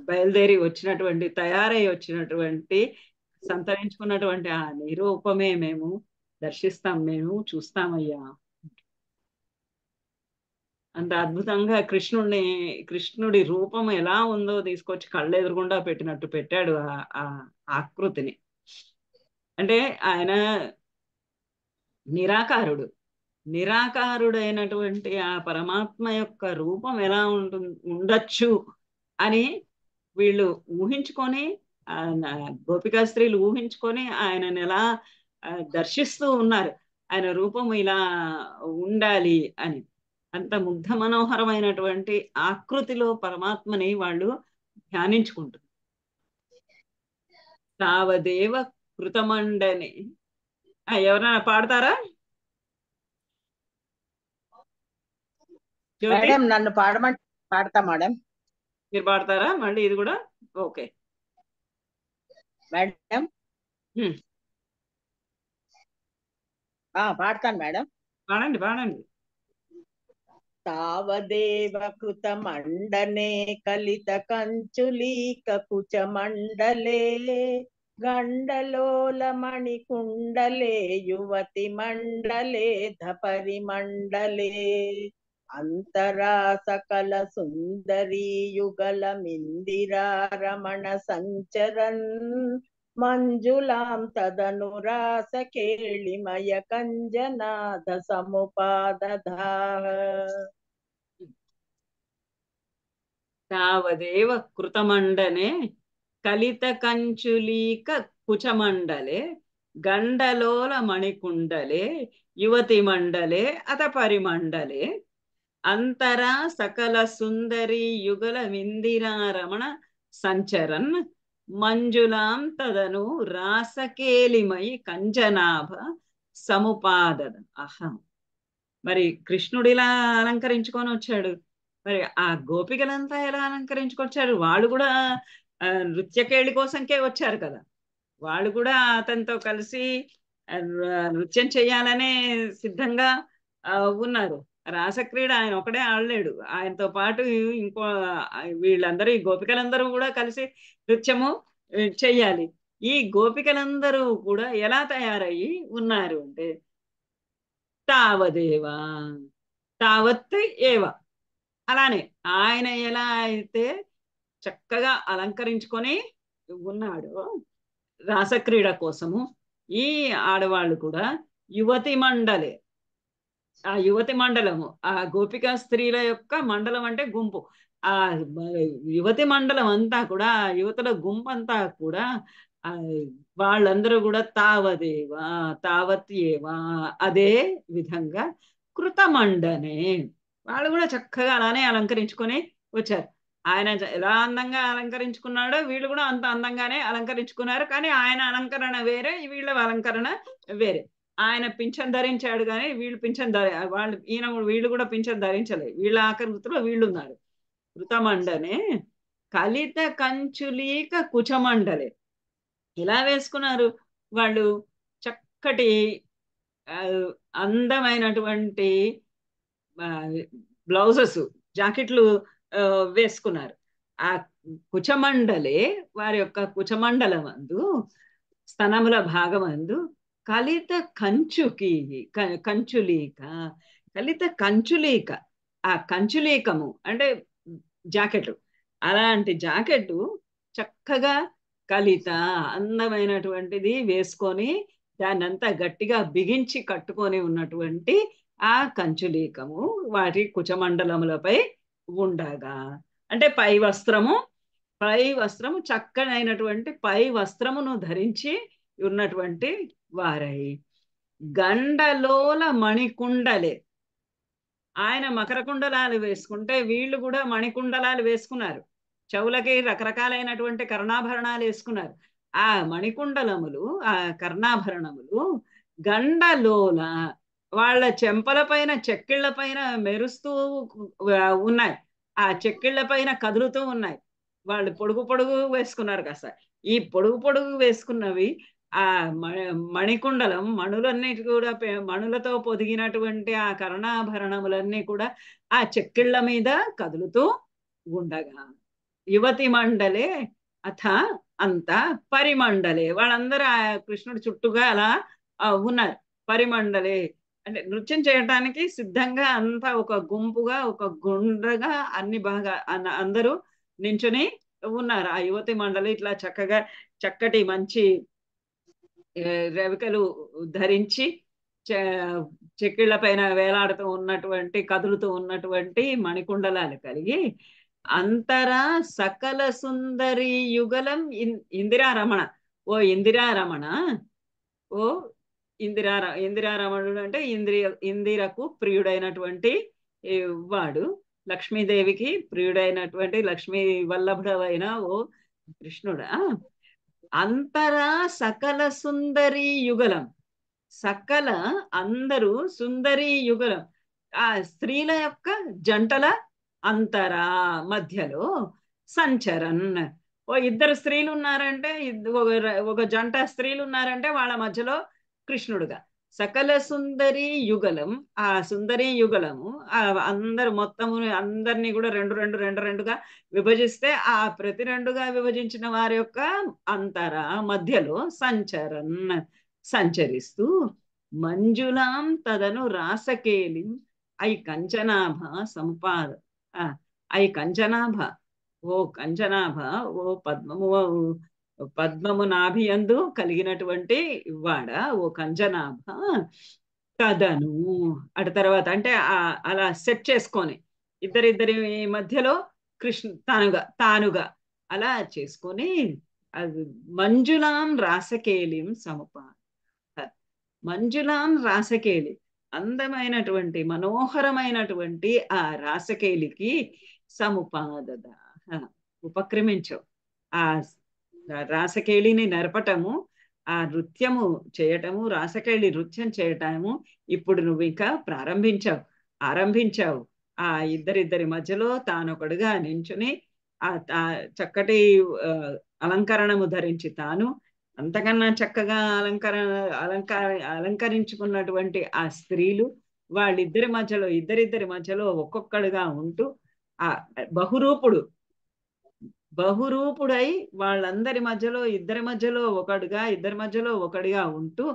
బయలుదేరి వచ్చినటువంటి, తయారై వచ్చినటువంటి, సంతరించుకున్నటువంటి ఆ నిరూపమే మేము దర్శిస్తాం, మేము చూస్తామయ్యా. అంత అద్భుతంగా కృష్ణుడి రూపం ఎలా ఉందో తీసుకొచ్చి కళ్ళు ఎదురుగుండా పెట్టినట్టు పెట్టాడు ఆ ఆకృతిని. అంటే ఆయన నిరాకారుడైనటువంటి ఆ పరమాత్మ యొక్క రూపం ఎలా ఉండొచ్చు అని వీళ్ళు ఊహించుకొని, గోపికా స్త్రీలు ఊహించుకొని ఆయనను ఎలా దర్శిస్తూ ఉన్నారు, ఆయన రూపం ఇలా ఉండాలి అని. అంత ముగ్ధ మనోహరమైనటువంటి ఆకృతిలో పరమాత్మని వాళ్ళు ధ్యానించుకుంటారు. తావదేవ కృతమండని, ఎవరైనా పాడతారా? జ్యోతి మేడం నన్ను పాడమంటే పాడతా మేడం. మీరు పాడతారా మళ్ళీ ఇది కూడా? ఓకే మేడం పాడతాను మేడం. పాడండి పాడండి. తావదేవ కృత మండనే కలిత కంచులీక కుచ మండలే గండలోల మణికుండలే యువతి మండలే ధపరి మండలే అంతరా సకల సుందరీ యుగల మిందిరా రమణ సంచరన్ మంజులాం తదనురాస కేళిమయ కంజనాద సముపాదధా. తావదేవ కృతమండనే కలిత కంచులీక కుచమండలే గండలోల మణికుండలే యువతి మండలే అత పరిమండలే అంతరా సకల సుందరి యుగల విందిరా రమణ సంచరన్ మంజులాం తదను రాసకేలిమై కంజనాభ సముపాదన. అహం మరి కృష్ణుడిలా అలంకరించుకొని వచ్చాడు, మరి ఆ గోపికలంతా ఎలా అలంకరించుకొచ్చారు? వాళ్ళు కూడా నృత్యకేళి కోసంకే వచ్చారు కదా, వాళ్ళు కూడా అతనితో కలిసి నృత్యం చేయాలనే సిద్ధంగా ఉన్నారు. రాసక్రీడ ఆయన ఒకడే ఆడలేడు, ఆయనతో పాటు ఇంకో వీళ్ళందరూ ఈ గోపికలందరూ కూడా కలిసి నృత్యము చెయ్యాలి. ఈ గోపికలందరూ కూడా ఎలా తయారయ్యి ఉన్నారు అంటే తావదేవా తావత్ ఏవ, అలానే ఆయన ఎలా అయితే చక్కగా అలంకరించుకొని ఉన్నాడు రాసక్రీడ కోసము, ఈ ఆడవాళ్ళు కూడా యువతి మండలే, ఆ యువతి మండలము, ఆ గోపికా స్త్రీల యొక్క మండలం అంటే గుంపు, ఆ యువతి మండలం అంతా కూడా, ఆ యువతుల గుంపు అంతా కూడా వాళ్ళందరూ కూడా తావదేవా తావత్ ఏవా అదే విధంగా కృతమండనే, వాళ్ళు కూడా చక్కగా అలానే అలంకరించుకొని వచ్చారు. ఆయన ఎలా అందంగా అలంకరించుకున్నాడో వీళ్ళు కూడా అంత అందంగానే అలంకరించుకున్నారు. కానీ ఆయన అలంకరణ వేరే, వీళ్ళ అలంకరణ వేరే. ఆయన పింఛన్ ధరించాడు కానీ వీళ్ళు పింఛన్ వాళ్ళు వీళ్ళు కూడా పింఛన్ ధరించలేదు, వీళ్ళ ఆకృతిలో వీళ్ళు ఉన్నారు. కృతమండనే కలిత కంచులీక కుచమండలే, ఇలా వేసుకున్నారు వాళ్ళు. చక్కటి అందమైనటువంటి బ్లౌజెస్, జాకెట్లు వేసుకున్నారు. ఆ కుచమండలే, వారి యొక్క కుచమండలం అందు స్తనముల భాగమందు కలిత కంచులీక, కలిత కంచులీక, ఆ కంచులీకము అంటే జాకెట్, అలాంటి జాకెట్ చక్కగా కలిత అందమైనటువంటిది వేసుకొని దాన్ని అంతా గట్టిగా బిగించి కట్టుకొని ఉన్నటువంటి ఆ కంచులీకము వాటి కుచమండలములపై ఉండగా, అంటే పై వస్త్రము చక్కనైనటువంటి పై వస్త్రమును ధరించి ఉన్నటువంటి వారై గండలోల మణికుండలే, ఆయన మకర కుండలాలు వేసుకుంటే వీళ్ళు కూడా మణికుండలాలు వేసుకున్నారు, చెవులకి రకరకాలైనటువంటి కర్ణాభరణాలు వేసుకున్నారు. ఆ మణికుండలములు, ఆ కర్ణాభరణములు గండలోల, వాళ్ళ చెంపల పైన చెక్కిళ్ల పైన మెరుస్తూ ఉన్నాయి, ఆ చెక్కిళ్ల పైన కదులుతూ ఉన్నాయి. వాళ్ళు పొడుగు వేసుకున్నారు కాస్త, ఈ పొడుగు వేసుకున్నవి ఆ మణికుండలం, మణులన్నిటి కూడా మణులతో పొదిగినటువంటి ఆ కర్ణాభరణములన్నీ కూడా ఆ చెక్కిళ్ల మీద కదులుతూ ఉండగా యువతి మండలే అథ అంత పరిమండలే, వాళ్ళందరూ ఆ కృష్ణుడి చుట్టూగా అలా ఉన్నారు. పరిమండలే అంటే నృత్యం చేయటానికి సిద్ధంగా అంతా ఒక గుంపుగా, ఒక గుండ్రగా అన్ని బాగా అందరూ నించుని ఉన్నారు. ఆ యువతి మండలి ఇట్లా చక్కగా చక్కటి మంచి రవికలు ధరించి చెక్కిళ్ల పైన వేలాడుతూ ఉన్నటువంటి, కదులుతూ ఉన్నటువంటి మణికుండలాలు కలిగి అంతరా సకల సుందరి యుగలం ఇందిరారమణ, ఓ ఇందిరారమణ, ఓ ఇందిరారమణుడు అంటే ఇందిరకు ప్రియుడైనటువంటి వాడు, లక్ష్మీదేవికి ప్రియుడైనటువంటి లక్ష్మీ వల్లభుడవైన ఓ కృష్ణుడా, అంతరా సకల సుందరి యుగలం, సకల అందరూ సుందరి యుగలం ఆ స్త్రీల యొక్క జంటల అంతరా మధ్యలో సంచరన్. ఓ ఇద్దరు స్త్రీలు ఉన్నారంటే ఒక జంట స్త్రీలు ఉన్నారంటే వాళ్ళ మధ్యలో కృష్ణుడుగా. సకల సుందరి యుగలం, ఆ సుందరి యుగలము అందరు మొత్తము అందరినీ కూడా రెండుగా విభజిస్తే ఆ ప్రతి రెండుగా విభజించిన వారి యొక్క అంతర మధ్యలో సంచరన్ సంచరిస్తూ మంజులాం తదను రాసకేలిం ఐ కంచనాభ సంపాద. ఐ కంచనాభ, ఓ కంచనాభ, ఓ పద్మము నాభియందు కలిగినటువంటి వాడ, ఓ కంచనాభ. తదను అటు తర్వాత అంటే అలా సెట్ చేసుకొని ఇద్దరిద్దరి మధ్యలో తానుగా అలా చేసుకొని అది మంజులాం రాసకేలిం సముపాద. మంజులాం రాసకేలి, అందమైనటువంటి మనోహరమైనటువంటి ఆ రాసకేలికి సముపాదద ఉపక్రమించవు. ఆ రాసకేళిని నరపటము, ఆ నృత్యము చేయటము, రాసకేళి నృత్యం చేయటము ఇప్పుడు నువ్వు ఇంకా ఆరంభించావు. ఆ ఇద్దరిద్దరి మధ్యలో తానొకడుగా నించుని ఆ చక్కటి అలంకరణము ధరించి తాను అంతకన్నా చక్కగా అలంకరించుకున్నటువంటి ఆ స్త్రీలు వాళ్ళిద్దరి మధ్యలో ఇద్దరిద్దరి మధ్యలో ఒక్కొక్కడుగా ఉంటూ ఆ బహురూపుడై వాళ్ళందరి మధ్యలో ఇద్దరి మధ్యలో ఒకడిగా ఉంటూ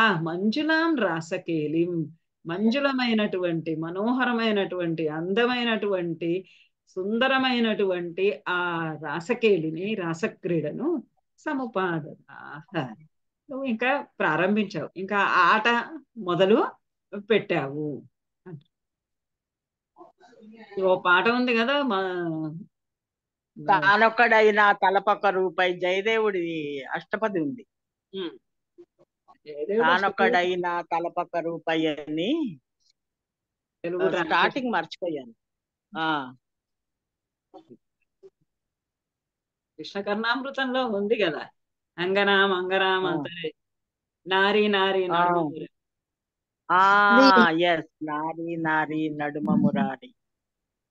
ఆ మంజులాం రాసకేలిం, మంజులమైనటువంటి మనోహరమైనటువంటి అందమైనటువంటి సుందరమైనటువంటి ఆ రాసకేలిని రాసక్రీడను సముపాదదాహ. నువ్వు ఇంకా ప్రారంభించావు, ఇంకా ఆట మొదలు పెట్టావు. ఓ పాట ఉంది కదా, తానొక్కడైనా తలపొక్క రూపాయి, జయదేవుడి అష్టపది ఉంది. తానొక్కడైనా తలపొక్క రూపాయి అని స్టార్టింగ్ మర్చిపోయాను. కృష్ణకర్ణామృతంలో ఉంది కదా, అంగనాం అంగరాం అంతరే నారీ నారీ నడుమ. నారీ నారీ నడుమ మురారి.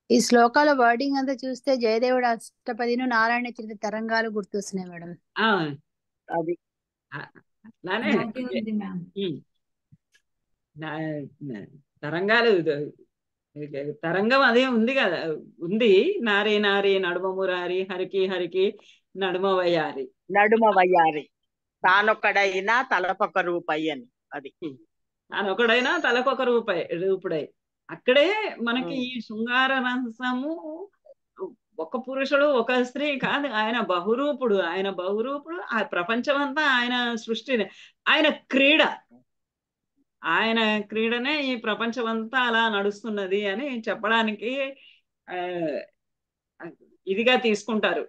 ఈ శ్లోకాల వర్డింగ్ అంతా చూస్తే జయదేవుడు అష్టపదిను నారాయణ చరిత తరంగాలు గుర్తొస్తున్నాయి మేడం. అది తరంగాలు తరంగం అదే ఉంది కదా, ఉంది. నారీ నారీ నడుమ మురారి, హరికి హరికి నడుమ వయ్యారి, తానొక్కడైనా తలపొక్క రూపాయి అని. అది తానొక్కడైనా తలకొక రూపుడై. అక్కడే మనకి ఈ శృంగార రసము ఒక పురుషుడు ఒక స్త్రీ కాదు, ఆయన బహురూపుడు ఆ ప్రపంచమంతా ఆయన సృష్టి, ఆయన క్రీడనే ఈ ప్రపంచమంతా అలా నడుస్తున్నది అని చెప్పడానికి ఇదిగా తీసుకుంటారు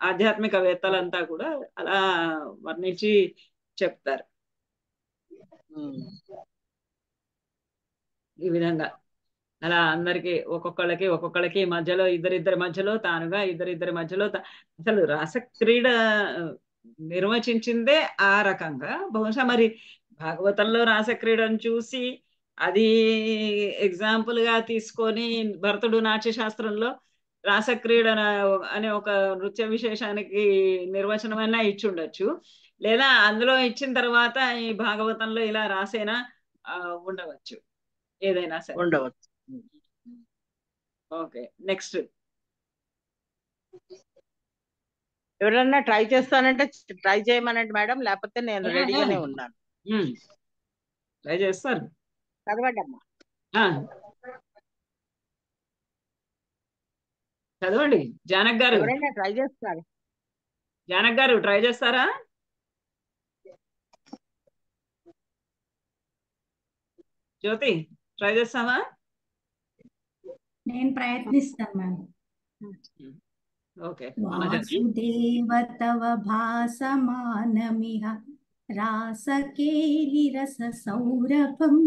ఆధ్యాత్మికవేత్తలంతా కూడా అలా వర్ణించి చెప్తారు. ఈ విధంగా అలా అందరికి ఒక్కొక్కళ్ళకి మధ్యలో ఇద్దరిద్దరి మధ్యలో తానుగా, ఇద్దరిద్దరి మధ్యలో అసలు రాసక్రీడ నిర్వచించిందే ఆ రకంగా. బహుశా మరి భాగవతంలో రాసక్రీడను చూసి అది ఎగ్జాంపుల్ గా తీసుకొని భరతుడు నాట్యశాస్త్రంలో రాసక్రీడ అనే ఒక నృత్య విశేషానికి నిర్వచనమైనా ఇచ్చి ఉండొచ్చు, లేదా అందులో ఇచ్చిన తర్వాత ఈ భాగవతంలో ఇలా రాసేనా ఉండవచ్చు, ఏదైనా సరే ఉండవచ్చు. ఓకే, నెక్స్ట్ ఎవరన్నా ట్రై చేస్తానంటే ట్రై చేయమనండి మేడం, లేకపోతే నేను రెడీగానే ఉన్నాను. ట్రై చేస్తారు, చదవండి అమ్మా. చదవండి. జానక్ గారు, ఎవరైనా ట్రై చేస్తారు. జానక్ గారు ట్రై చేస్తారా? జ్యోతి ట్రై చేస్తావా? నేను ప్రయత్నిస్తాను మ్యామ్. ఓకే. వాసుదేవ తవ భాసమానమిహ రాసకేలి రస సౌరభం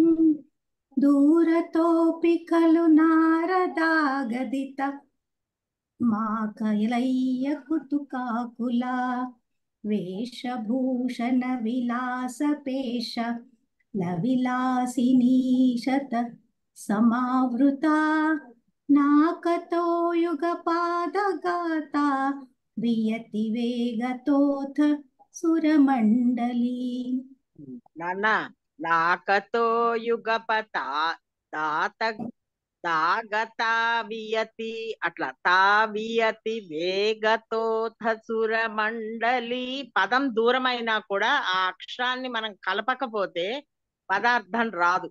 దూరతోపి ఖలు నారదాగదిత మా కైలయ్య కుతుకాకుల వేషభూషణ విలాసపేష लविलासिनी शत समावृता नाकतो युगपादगाता वियति वेगतोऽथ सुरमण्डली। నాన్న నాకతో యుగపతా దాత దాగతా వియతి అట్లా తావియతి వేగతోథ సురమండలి. పదం దూరమైనా కూడా ఆ అక్షరాన్ని మనం కలపకపోతే పదార్థం రాదు.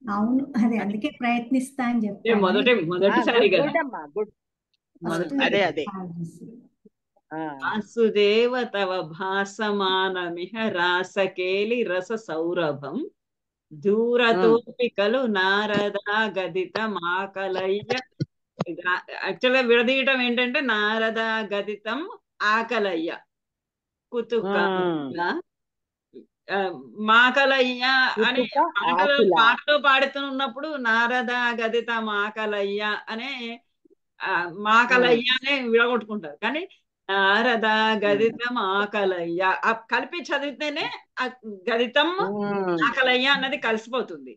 అవును, అదే అందుకే ప్రయత్నిస్తా అని చెప్పాను. మొదటిసారి కదా. గుడ్ అమ్మా, గుడ్. అదే అదే వాసుదేవ తవ భాసమానమిహ రాసకేలి రస సౌరభం దూరతోపి కలు నారదా గదిత మాకలయ్య. యాక్చువల్గా విడదీయటం ఏంటంటే నారదా గదితం ఆకలయ్య కుతుక మాకలయ్య అని పాటలో పాడుతున్నప్పుడు నారదా గదిత మాకలయ్య అనే మాకలయ్య అనే విడగొట్టుకుంటారు. కానీ నారదా గదితం ఆకలయ్య కలిపి చదివితేనే గదితం ఆకలయ్య అన్నది కలిసిపోతుంది.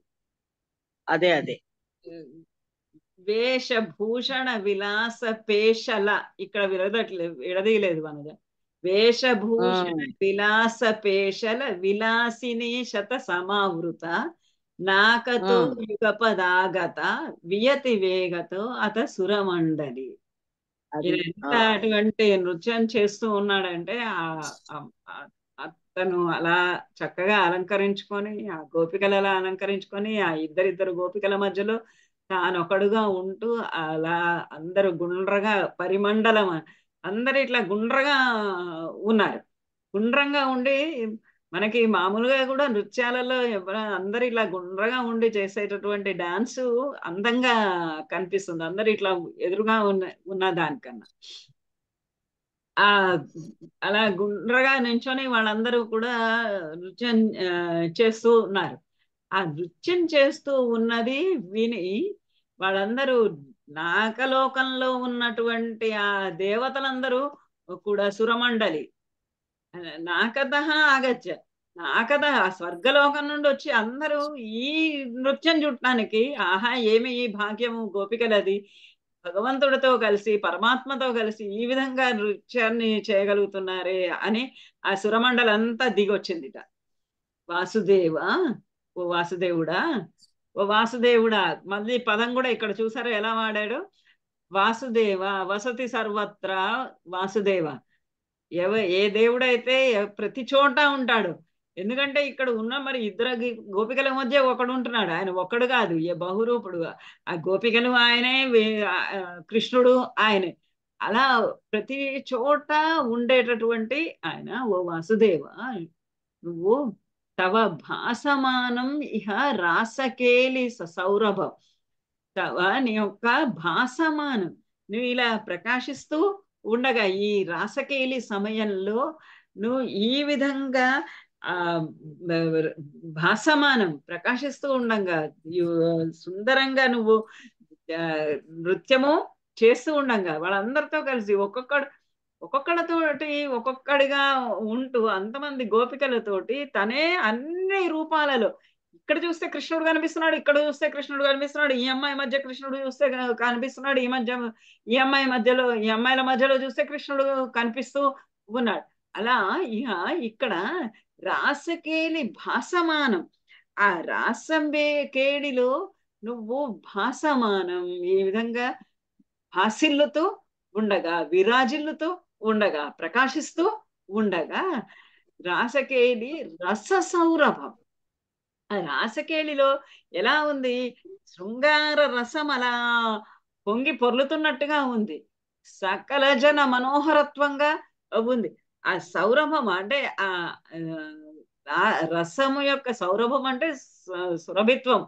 అదే అదే వేషభూషణ విలాస పేషల ఇక్కడ విడదీయలేదు మనద. వేషభూషణ విలాస పేషల విలాసిని శత సమావృత నాకతో యుగపదాగత వియతి వేగతో అత సురమండలి. ఎంత అటువంటి నృత్యం చేస్తూ ఉన్నాడంటే అతను అలా చక్కగా అలంకరించుకొని ఆ గోపికలు అలా అలంకరించుకొని ఆ ఇద్దరిద్దరు గోపికల మధ్యలో తానొకడుగా ఉంటూ అలా అందరూ గుండ్రగా పరిమండలం అందరు ఇట్లా గుండ్రగా ఉన్నారు. గుండ్రంగా ఉండి మనకి మామూలుగా కూడా నృత్యాలలో అందరు ఇలా గుండ్రగా ఉండి చేసేటటువంటి డాన్స్ అందంగా కనిపిస్తుంది అందరు ఇట్లా ఎదురుగా ఉన్న దానికన్నా. అలా గుండ్రగా నించొని వాళ్ళందరూ కూడా నృత్యం చేస్తూ ఉన్నారు. ఆ నృత్యం చేస్తూ ఉన్నది విని వాళ్ళందరూ నాకలోకంలో ఉన్నటువంటి ఆ దేవతలందరూ కూడా సురమండలి నాకద ఆగచ్చ నాకద స్వర్గలోకం నుండి వచ్చి అందరూ ఈ నృత్యం చూడటానికి ఆహా ఏమి ఈ భాగ్యము గోపికలది, భగవంతుడితో కలిసి పరమాత్మతో కలిసి ఈ విధంగా నృత్యాన్ని చేయగలుగుతున్నారే అని ఆ సురమండలంతా దిగొచ్చిందిట. వాసుదేవ ఓ వాసుదేవుడా, ఓ వాసుదేవుడా. మళ్ళీ పదం కూడా ఇక్కడ చూసారో ఎలా వాడాడు. వాసుదేవ వసతి సర్వత్రా వాసుదేవ. ఏ దేవుడైతే ప్రతి చోట ఉంటాడు. ఎందుకంటే ఇక్కడ ఉన్న మరి ఇద్దరు గోపికల మధ్య ఒకడు ఉంటున్నాడు. ఆయన ఒక్కడు కాదు, ఏ బహురూపుడు. ఆ గోపికలు ఆయనే, కృష్ణుడు ఆయనే. అలా ప్రతి చోట ఉండేటటువంటి ఆయన. ఓ వాసుదేవ నువ్వు తవ భాసమానం ఇహ రాసకేలి సౌరభం. తవ నీ యొక్క భాసమానం నువ్వు ఇలా ప్రకాశిస్తూ ఉండగా ఈ రాసకేలి సమయంలో నువ్వు ఈ విధంగా భాసమానం ప్రకాశిస్తూ ఉండగా సుందరంగా నువ్వు నృత్యము చేస్తూ ఉండగా వాళ్ళందరితో కలిసి ఒక్కొక్కడితోటి ఒక్కొక్కడిగా ఉంటూ అంతమంది గోపికలతోటి తనే అన్ని రూపాలలో, ఇక్కడ చూస్తే కృష్ణుడు కనిపిస్తున్నాడు, ఇక్కడ చూస్తే కృష్ణుడు కనిపిస్తున్నాడు, ఈ అమ్మాయి మధ్య కృష్ణుడు చూస్తే కనిపిస్తున్నాడు, ఈ అమ్మాయిల మధ్యలో చూస్తే కృష్ణుడు కనిపిస్తూ ఉన్నాడు. అలా ఇక్కడ రాసకేలి భాసమానం, ఆ రాసకేడిలో నువ్వు భాసమానం ఈ విధంగా భాసిల్లుతూ ఉండగా, విరాజిల్లుతూ ఉండగా, ప్రకాశిస్తూ ఉండగా రాసకేలి రస సౌరభం. ఆ రాసకేళిలో ఎలా ఉంది, శృంగార రసం అలా పొంగి పొర్లుతున్నట్టుగా ఉంది, సకల జన మనోహరత్వంగా ఉంది. ఆ సౌరభం అంటే ఆ రసము యొక్క సౌరభం అంటే సురభిత్వం,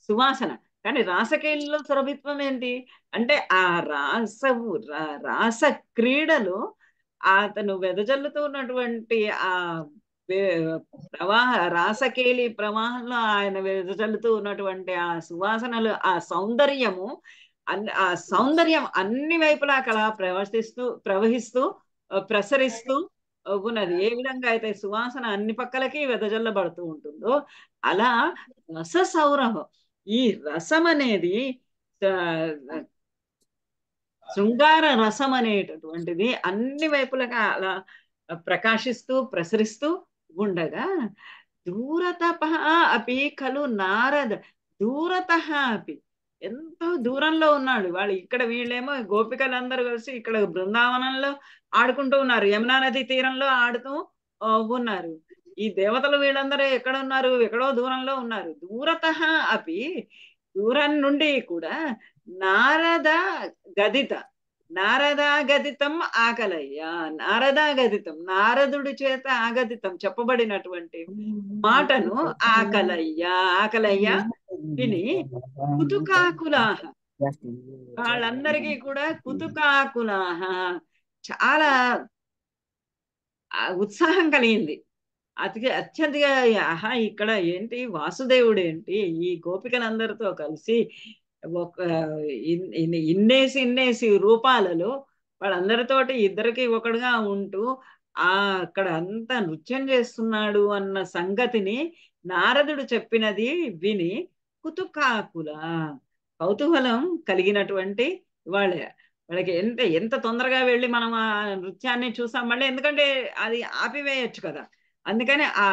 సువాసన. కానీ రాసకేళిలో సురభిత్వం ఏంటి అంటే ఆ రాస క్రీడలు అతను వెదజల్లుతూ ఉన్నటువంటి ఆ రాసకేలి ప్రవాహంలో ఆయన వెదజల్లుతూ ఉన్నటువంటి ఆ సువాసనలు, ఆ సౌందర్యము, ఆ సౌందర్యం అన్ని వైపులా అలా ప్రవహిస్తూ ప్రసరిస్తూ ఉన్నది. ఏ విధంగా అయితే సువాసన అన్ని పక్కలకి వెదజల్లబడుతూ ఉంటుందో అలా రస సౌరభం, ఈ రసం అనేది శృంగార రసం అనేటటువంటిది అన్ని వైపులుగా అలా ప్రకాశిస్తూ ప్రసరిస్తూ ఉండగా దూరతః అపి ఖలు నారద దూరతః అపి, ఎంతో దూరంలో ఉన్నాడు వాళ్ళు. ఇక్కడ వీళ్ళేమో గోపికలందరూ కలిసి ఇక్కడ బృందావనంలో ఆడుకుంటూ ఉన్నారు, యమునా నది తీరంలో ఆడుతూ ఉన్నారు. ఈ దేవతలు వీళ్ళందరూ ఎక్కడ ఉన్నారు? ఎక్కడో దూరంలో ఉన్నారు. దూరతః అపి, దూరం నుండి కూడా నారద గదిత, నారదాగదితం ఆకలయ్య, నారదాగదితం నారదుడి చేత ఆగదితం చెప్పబడినటువంటి మాటను ఆకలయ్య, ఆకలయ్య విని కుతుకాకులాహ, వాళ్ళందరికీ కూడా కుతుకాకులాహ చాలా ఉత్సాహం కలిగింది. అత్యంతగా ఆహా ఇక్కడ ఏంటి వాసుదేవుడు ఏంటి ఈ గోపికలందరితో కలిసి ఒక ఇన్నేసి రూపాలలో వాళ్ళందరితోటి ఇద్దరికి ఒకడుగా ఉంటూ అక్కడ అంతా నృత్యం చేస్తున్నాడు అన్న సంగతిని నారదుడు చెప్పినది విని కుతుకాకుల కౌతూహలం కలిగినటువంటి వాళ్ళకి ఎంత తొందరగా వెళ్ళి మనం ఆ నృత్యాన్ని చూసాం మళ్ళీ, ఎందుకంటే అది ఆపివేయచ్చు కదా. అందుకని ఆ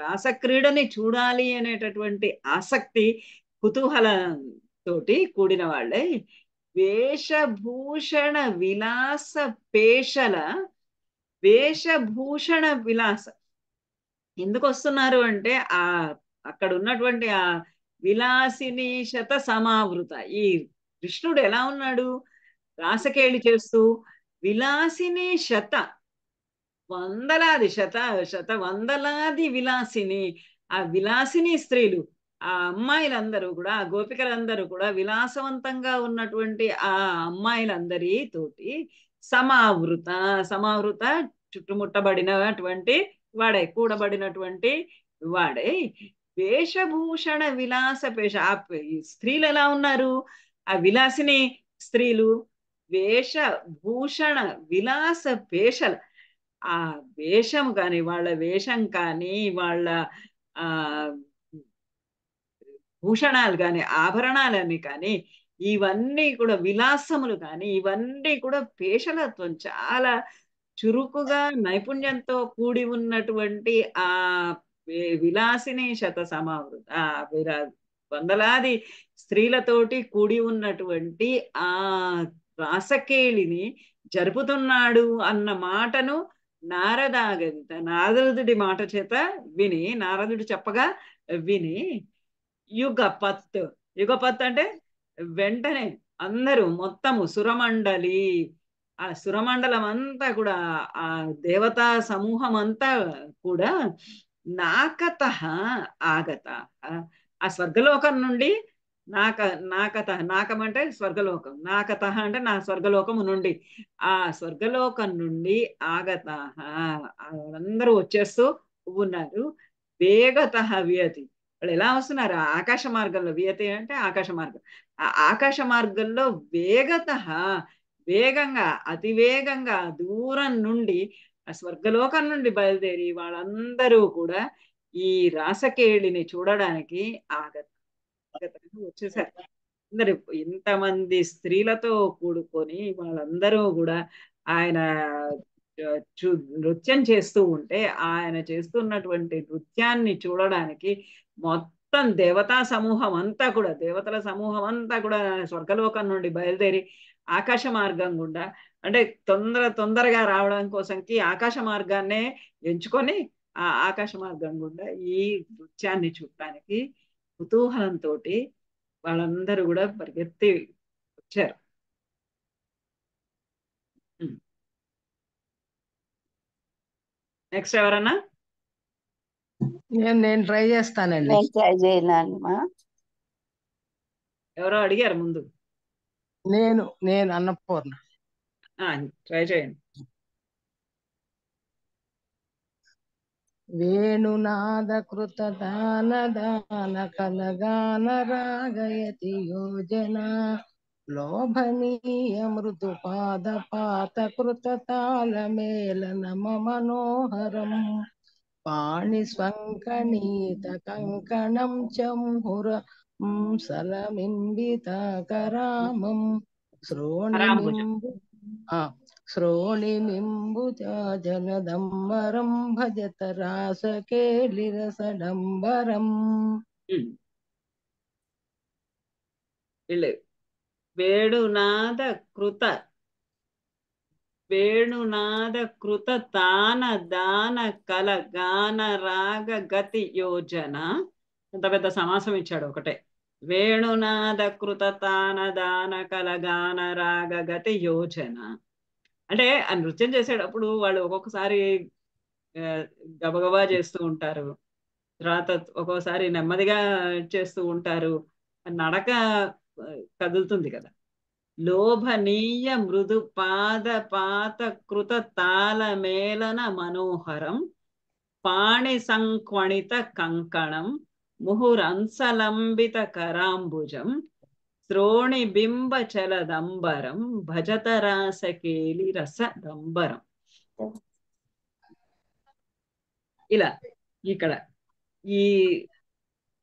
రాసక్రీడని చూడాలి అనేటటువంటి ఆసక్తి కుతూహలంతోటి కూడిన వాళ్ళే వేషభూషణ విలాస పేషల, వేషభూషణ విలాస ఎందుకు వస్తున్నారు అంటే అక్కడ ఉన్నటువంటి ఆ విలాసిని శత సమావృత, ఈ కృష్ణుడు ఎలా ఉన్నాడు రాసకేళి చేస్తూ విలాసిని శత వందలాది వందలాది విలాసిని, ఆ విలాసిని స్త్రీలు, ఆ అమ్మాయిలందరూ కూడా ఆ గోపికలందరూ కూడా విలాసవంతంగా ఉన్నటువంటి ఆ అమ్మాయిలందరి తోటి సమావృత, సమావృత చుట్టుముట్టబడినటువంటి వాడే, కూడబడినటువంటి వాడే వేషభూషణ విలాస పేష. ఆ స్త్రీలు ఎలా ఉన్నారు? ఆ విలాసిని స్త్రీలు వేషభూషణ విలాస పేషలు, ఆ వేషం కానీ వాళ్ళ వేషం కానీ వాళ్ళ ఆ భూషణాలు కానీ ఆభరణాలని కానీ ఇవన్నీ కూడా విలాసములు కానీ ఇవన్నీ కూడా పేషలత్వం, చాలా చురుకుగా నైపుణ్యంతో కూడి ఉన్నటువంటి ఆ విలాసిని శత సమావృత, వందలాది స్త్రీలతోటి కూడి ఉన్నటువంటి ఆ రాసకేళిని జరుపుతున్నాడు అన్న మాటను నారదాగదిత, నారదుడి మాట చేత విని, నారదుడు చెప్పగా విని యుగపత్, యుగపత్ అంటే వెంటనే అందరూ మొత్తము సురమండలి, ఆ సురమండలం అంతా కూడా ఆ దేవతా సమూహం అంతా కూడా నాకత ఆగత, ఆ స్వర్గలోకం నుండి నాకం అంటే స్వర్గలోకం, నాకత అంటే నా స్వర్గలోకము నుండి, ఆ స్వర్గలోకం నుండి ఆగత అందరూ వచ్చేస్తూ ఉన్నారు. వేగత వియతి, వాళ్ళు ఎలా వస్తున్నారు? ఆకాశ మార్గంలో, వియతి అంటే ఆకాశ మార్గం, ఆ ఆకాశ మార్గంలో వేగత వేగంగా అతివేగంగా దూరం నుండి ఆ స్వర్గలోకం నుండి బయలుదేరి వాళ్ళందరూ కూడా ఈ రాసకేళిని చూడడానికి వచ్చేసారు. అందరు ఇంతమంది స్త్రీలతో కూడుకొని వాళ్ళందరూ కూడా ఆయన నృత్యం చేస్తూ ఉంటే ఆయన చేస్తున్నటువంటి నృత్యాన్ని చూడడానికి మొత్తం దేవతా సమూహం అంతా కూడా, దేవతల సమూహం అంతా కూడా స్వర్గలోకం నుండి బయలుదేరి ఆకాశ మార్గం గుండా, అంటే తొందరగా రావడం కోసంకి ఆకాశ మార్గాన్నే ఎంచుకొని ఆ ఆకాశ మార్గం గుండా ఈ నృత్యాన్ని చూడటానికి కుతూహలంతో వాళ్ళందరూ కూడా పరిగెత్తి వచ్చారు. నెక్స్ట్ ఎవరన్నా? నేను ట్రై చేస్తానండి. ట్రై చేయనమ్మా. ఎవరో అడిగారు ముందు. నేను అన్నపూర్ణ. ట్రై చేయండి. వేణునాద కృత దాన దాన కలగాన రాగయతి యోజన లోభనీయ మృదు పాద పాత కృత తాళ మేళన మనోహరం పాణి స్వంకణీత కంకణం చంహుర సలమింబిత కరామం కరాంబుజం. శ్రోణిమింబు జలదంబరం భజత రాసకేలిరసడంబరం. వేణునాద కృత తాన దాన కల గాన రాగ గతి యోజన. ఎంత పెద్ద సమాసం ఇచ్చాడు ఒకటే. వేణునాద కృత తాన దాన కల గాన రాగ గతి యోజన అంటే ఆ నృత్యం చేసేటప్పుడు వాళ్ళు ఒక్కొక్కసారి గబగబా చేస్తూ ఉంటారు, తర్వాత ఒక్కోసారి నెమ్మదిగా చేస్తూ ఉంటారు, నడక కదులుతుంది కదా. లోభనీయ మృదు పాద పాత కృత తాళ మేళన మనోహరం పాణి సంక్వణిత కంకణం ముహురంసలంబిత కరాంబుజం శ్రోణి బింబ చలదంబరం భజత రాసకేలి రసదంబరం. ఇలా ఇక్కడ ఈ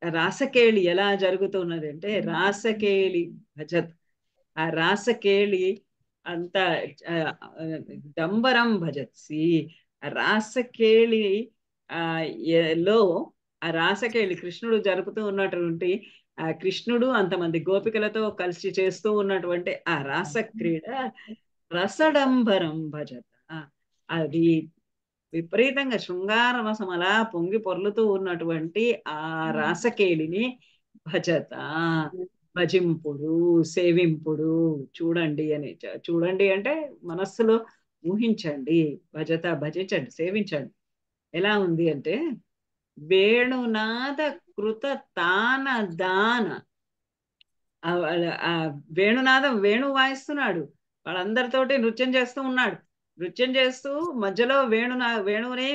రాసకేళి ఎలా జరుగుతున్నది అంటే, రాసకేళి భజత్, ఆ రాసకేళి అంత దంబరం భజత్సి. ఆ రాసకేళి లో ఆ రాసకేళి కృష్ణుడు జరుపుతూ ఉన్నటువంటి ఆ కృష్ణుడు అంతమంది గోపికలతో కలిసి చేస్తూ ఉన్నటువంటి ఆ రాసక్రీడ రసడంబరం భజత. అది విపరీతంగా శృంగార రసం అలా పొంగి పొర్లుతూ ఉన్నటువంటి ఆ రాసకేళిని భజత, భజింపుడు, సేవింపుడు, చూడండి అని. చూడండి అంటే మనస్సులో ఊహించండి, భజత భజించండి, సేవించండి. ఎలా ఉంది అంటే, వేణునాద కృత తాన దాన. వేణునాదం, వేణు వాయిస్తున్నాడు, వాళ్ళందరితోటి నృత్యం చేస్తూ ఉన్నాడు. నృత్యం చేస్తూ మధ్యలో వేణువుని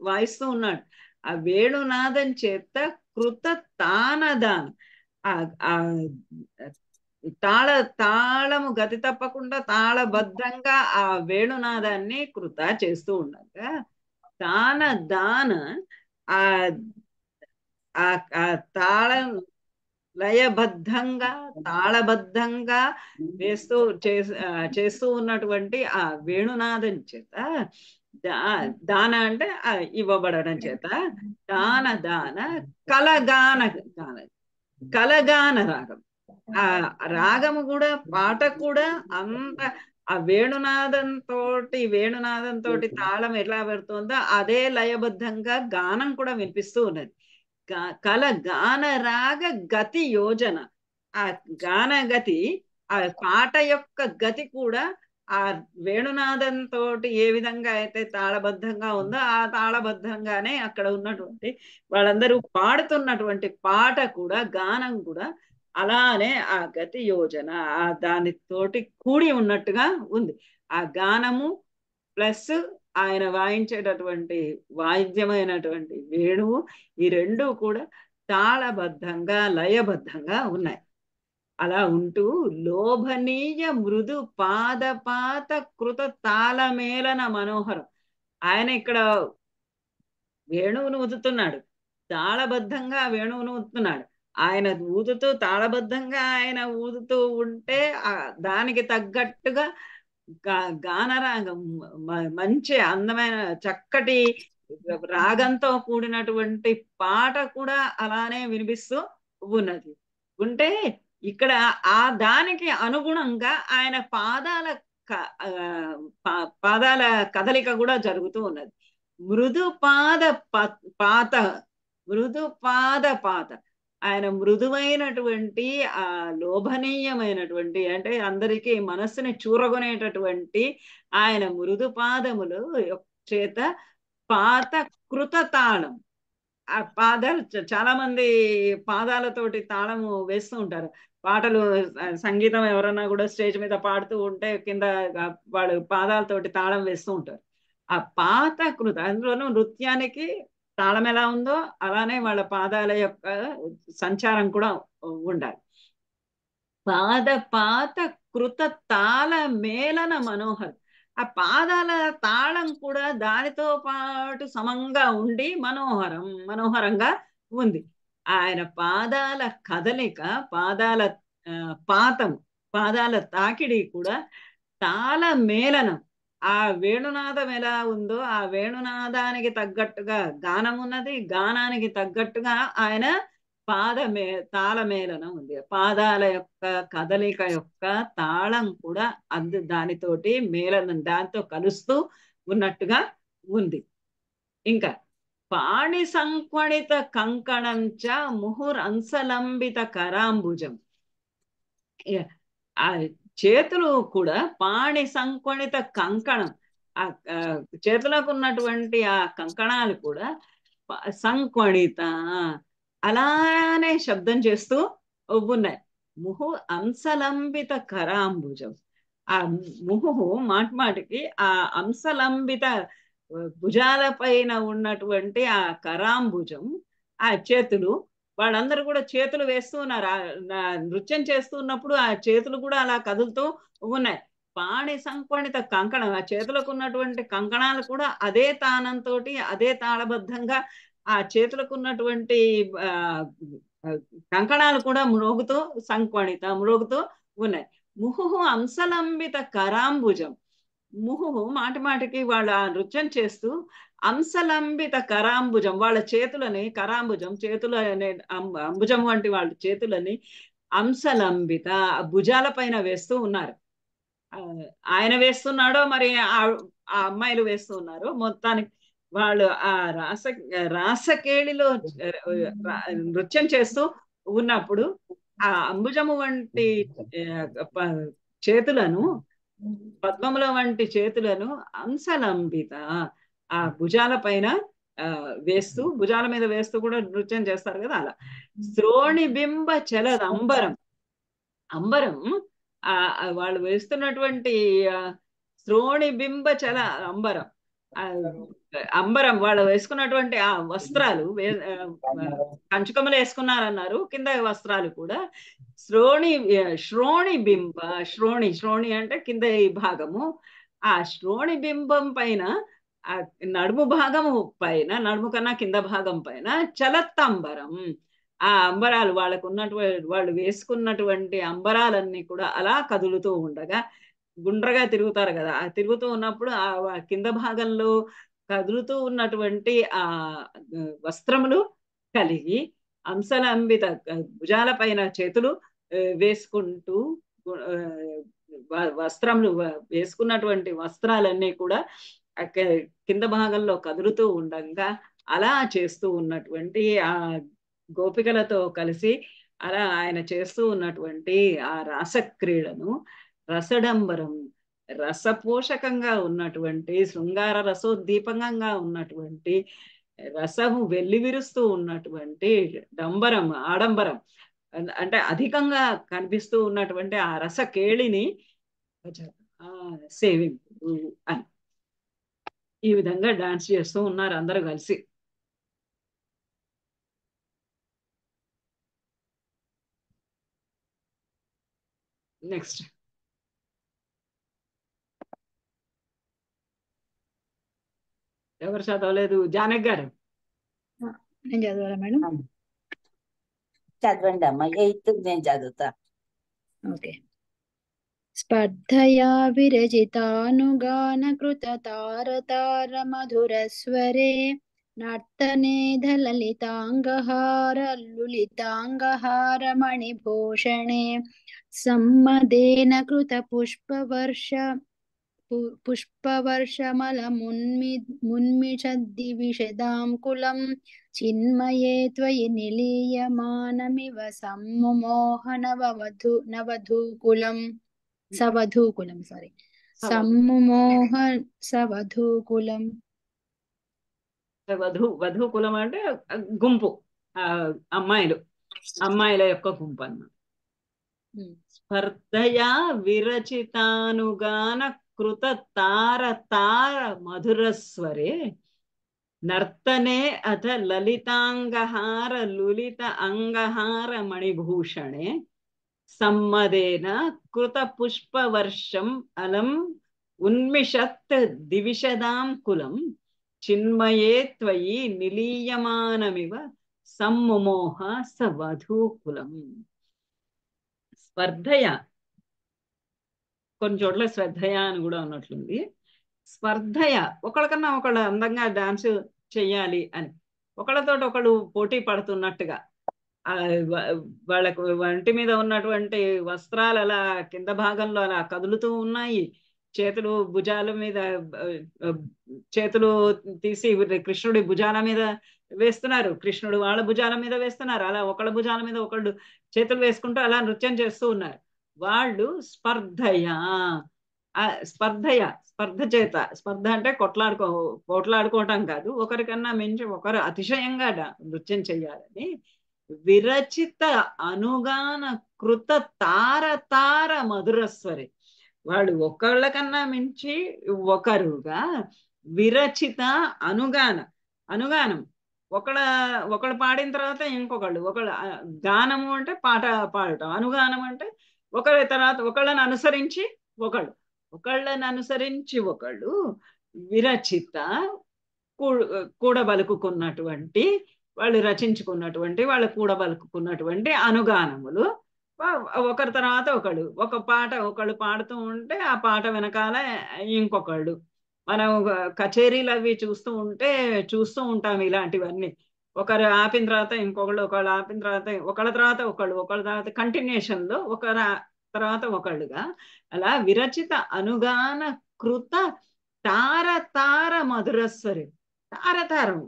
వాయిస్తూ ఉన్నాడు. ఆ వేణునాదం చేత కృత తానదాన్, తాళము గతి తప్పకుండా తాళబద్ధంగా ఆ వేణునాదాన్ని కృత చేస్తూ ఉండగా తాన దాన ఆ తాళం లయబద్ధంగా తాళబద్ధంగా చేస్తూ ఉన్నటువంటి ఆ వేణునాదం చేత దాన అంటే ఇవ్వబడడం చేత దాన కలగాన రాగం. ఆ రాగము కూడా, పాట కూడా అంత ఆ వేణునాదంతో తాళం ఎట్లా పెడుతుందో అదే లయబద్ధంగా గానం కూడా వినిపిస్తూ ఉన్నది. గాన రాగ గతి యోజన. ఆ గాన గతి, ఆ పాట యొక్క గతి కూడా ఆ వేణునాదంతో ఏ విధంగా అయితే తాళబద్ధంగా ఉందో ఆ తాళబద్ధంగానే అక్కడ ఉన్నటువంటి వాళ్ళందరూ పాడుతున్నటువంటి పాట కూడా, గానం కూడా అలానే ఆ గతి యోజన దానితోటి కూడి ఉన్నట్టుగా ఉంది. ఆ గానము ప్లస్ ఆయన వాయించేటటువంటి వాయిద్యమైనటువంటి వేణువు, ఈ రెండు కూడా తాళబద్ధంగా లయబద్ధంగా ఉన్నాయి. అలా ఉంటూ లోభనీయ మృదు పాత కృత తాళమేళన మనోహరం. ఆయన ఇక్కడ వేణువును ఊదుతున్నాడు, తాళబద్ధంగా వేణువును ఊదుతున్నాడు. ఆయన ఊదుతూ తాళబద్ధంగా ఆయన ఊదుతూ ఉంటే దానికి తగ్గట్టుగా గానరాగం, మంచి అందమైన చక్కటి రాగంతో కూడినటువంటి పాట కూడా అలానే వినిపిస్తూ ఉన్నది. ఉంటే ఇక్కడ ఆ దానికి అనుగుణంగా ఆయన పాదాల కదలిక కూడా జరుగుతూ ఉన్నది. మృదు పాద ఆయన మృదువైనటువంటి ఆ లోభనీయమైనటువంటి, అంటే అందరికీ మనస్సుని చూరగొనేటటువంటి ఆయన మృదు పాదములు చేత పాత కృత తాళం. ఆ పాదాలు చాలా మంది పాదాలతోటి తాళము వేస్తూ ఉంటారు. పాటలు, సంగీతం ఎవరన్నా కూడా స్టేజ్ మీద పాడుతూ ఉంటే కింద వాళ్ళు పాదాలతోటి తాళం వేస్తూ ఉంటారు. ఆ పాత కృత, అందులోనూ నృత్యానికి తాళం ఎలా ఉందో అలానే వాళ్ళ పాదాల యొక్క సంచారం కూడా ఉండాలి. పాదపాత కృత తాళ మేళన మనోహర్. ఆ పాదాల తాళం కూడా దానితో పాటు సమంగా ఉండి మనోహరంగా ఉంది. ఆయన పాదాల కదలిక, పాదాల పాదాల తాకిడి కూడా తాళ మేళనం. ఆ వేణునాదం ఎలా ఉందో ఆ వేణునాదానికి తగ్గట్టుగా గానం ఉన్నది, గానానికి తగ్గట్టుగా ఆయన తాళమేళనం ఉంది. పాదాల యొక్క కదలిక యొక్క తాళం కూడా దానితోటి మేళనం, దాంతో కలుస్తూ ఉన్నట్టుగా ఉంది. ఇంకా పాణి సంక్వణిత కంకణంచ ముహురంసలంబిత కరాంబుజం. ఆ చేతులు కూడా పాణి సంక్వణిత కంకణం, ఆ చేతులకు ఉన్నటువంటి ఆ కంకణాలు కూడా సంక్వణిత అలానే శబ్దం చేస్తూ ఉన్నాయి. ముహు అంశలంబిత కరాంబుజం. ఆ ముహు మాటికి ఆ అంశలంబిత భుజాల పైన ఉన్నటువంటి ఆ కరాంబుజం, ఆ చేతులు, వాళ్ళందరూ కూడా చేతులు వేస్తూ ఉన్నారు. నృత్యం చేస్తూ ఉన్నప్పుడు ఆ చేతులు కూడా అలా కదులుతూ ఉన్నాయి. పాణి సంక్వణిత కంకణం, ఆ చేతులకు ఉన్నటువంటి కంకణాలు కూడా అదే తానంతో అదే తాళబద్ధంగా ఆ చేతులకు ఉన్నటువంటి కంకణాలు కూడా మ్రోగుతూ ఉన్నాయి. ముహు అంశలంబిత కరాంబుజం. ముహు మాటికి వాళ్ళ నృత్యం చేస్తూ అంశలంబిత కరాంబుజం, వాళ్ళ చేతులని, కరాంబుజం చేతుల అంబుజం వంటి వాళ్ళ చేతులని అంశలంబిత భుజాల పైన వేస్తూ ఉన్నారు. ఆయన వేస్తున్నాడో మరి ఆ అమ్మాయిలు వేస్తూ ఉన్నారు. మొత్తానికి వాళ్ళు ఆ రాసకేళిలో నృత్యం చేస్తూ ఉన్నప్పుడు ఆ అంబుజము వంటి చేతులను, పద్మముల వంటి చేతులను అంశలంబిత ఆ భుజాల పైన భుజాల మీద వేస్తూ కూడా నృత్యం చేస్తారు కదా, అలా. శ్రోణి బింబ చలద అంబరం వాళ్ళు వేస్తున్నటువంటి శ్రోణి బింబ చల అంబరం వాళ్ళు వేసుకున్నటువంటి ఆ వస్త్రాలు, కంచుకములు వేసుకున్నారన్నారు, కింద వస్త్రాలు కూడా శ్రోణి బింబ. శ్రోణి అంటే కింద ఈ భాగము. ఆ శ్రోణి బింబం పైన, ఆ నడుము భాగము పైన, నడుము కన్నా కింద భాగం పైన చలత్తంబరం, ఆ అంబరాలు వాళ్ళు వేసుకున్నటువంటి అంబరాలన్నీ కూడా అలా కదులుతూ ఉండగా, గుండ్రగా తిరుగుతారు కదా, ఆ తిరుగుతూ ఉన్నప్పుడు ఆ కింద భాగంలో కదులుతూ ఉన్నటువంటి ఆ వస్త్రములు కలిగి అంశలంబిత భుజాల పైన చేతులు వేసుకుంటూ వస్త్రములు వేసుకున్నటువంటి వస్త్రాలన్నీ కూడా కింద భాగంలో కదులుతూ ఉండగా అలా చేస్తూ ఉన్నటువంటి ఆ గోపికలతో కలిసి అలా ఆయన చేస్తూ ఉన్నటువంటి ఆ రాసక్రీడను, రసడంబరం, రసపోషకంగా ఉన్నటువంటి, శృంగార రసోద్దీపకంగా ఉన్నటువంటి, రసము వెల్లివిరుస్తూ ఉన్నటువంటి ఆడంబరం అంటే అధికంగా కనిపిస్తూ ఉన్నటువంటి ఆ రసకేళిని సేవింపు అని ఈ విధంగా డాన్స్ చేస్తూ ఉన్నారు అందరూ కలిసి. నెక్స్ట్ ఎవరు చదవలేదు? జానక్ గారు నేను చదవాలా మేడం? చదవండి అమ్మా. 8 నేను చదువుతా. ఓకే. స్పర్ధయా విరచితానుగాన కృత తారతార మధురస్వరే నర్తనేధ లలితాంగహార మణిభూషణే సమ్మదేన కృత పుష్పవర్షమలమున్మిషద్దివిషదాం కులం చిన్మయే త్వయి నిలీయమానమివ సమ్ముమోహ సవధూకులం సమ్ముమోహ సవధూకులం. వధూకులం అంటే గుంపు, అమ్మాయిల యొక్క గుంపు అన్నమాట. స్పర్ధయా విరచితానుగాన కృత తార మధురస్వరే నర్తనే అథ లలితాంగహార లులిత అంగహార మణిభూషణే సమ్మదేన కృత పుష్పవర్షం అలం ఉన్మిషత్ దివిషదాం కులం చిన్మయే త్వయి నిలీయమానమివ సమ్ముమోహ సవధూకులం. స్పర్ధయ, కొన్ని చోట్ల శ్రద్ధయ అని కూడా ఉన్నట్లుంది. స్పర్ధయ, ఒకళ్ళకన్నా ఒకళ్ళు అందంగా డాన్స్ చెయ్యాలి అని ఒకళ్ళతోటి ఒకళ్ళు పోటీ పడుతున్నట్టుగా, వాళ్ళకు వంటి మీద ఉన్నటువంటి వస్త్రాలు అలా కింద భాగంలో అలా కదులుతూ ఉన్నాయి. చేతులు భుజాల మీద, చేతులు తీసి కృష్ణుడి భుజాల మీద వేస్తున్నారు, కృష్ణుడు వాళ్ళ భుజాల మీద వేస్తున్నారు. అలా ఒకళ్ళ భుజాల మీద ఒకళ్ళు చేతులు వేసుకుంటూ అలా నృత్యం చేస్తూ ఉన్నారు. వాళ్ళు స్పర్ధ చేత, స్పర్ధ అంటే పోట్లాడుకోవటం కాదు, ఒకరికన్నా మించి ఒకరు అతిశయంగా నృత్యం చెయ్యాలని విరచిత అనుగాన కృత తార మధురస్వరి, వాళ్ళు ఒకళ్ళకన్నా మించి ఒకరుగా విరచిత అనుగానం, ఒకళ్ళు పాడిన తర్వాత ఇంకొకళ్ళు, గానము అంటే పాట పాడటం, అనుగానం అంటే ఒకరి తర్వాత ఒకళ్ళని అనుసరించి ఒకళ్ళు విరచిత కూడబలుకున్నటువంటి, వాళ్ళు రచించుకున్నటువంటి, వాళ్ళు కూడబలుకున్నటువంటి అనుగానములు ఒకరి తర్వాత ఒకళ్ళు, ఒకళ్ళు పాడుతూ ఉంటే ఆ పాట వెనకాల ఇంకొకళ్ళు. మనం కచేరీలు అవి చూస్తూ ఉంటాం ఇలాంటివన్నీ. ఒకరు ఆపిన తర్వాత ఇంకొకళ్ళు, ఒకళ్ళు ఆపిన తర్వాత ఒకళ్ళ తర్వాత కంటిన్యూషన్ లో ఒకరి తర్వాత ఒకళ్ళుగా అలా విరచిత అనుగాన కృత తార మధురస్వరి, తారతారం,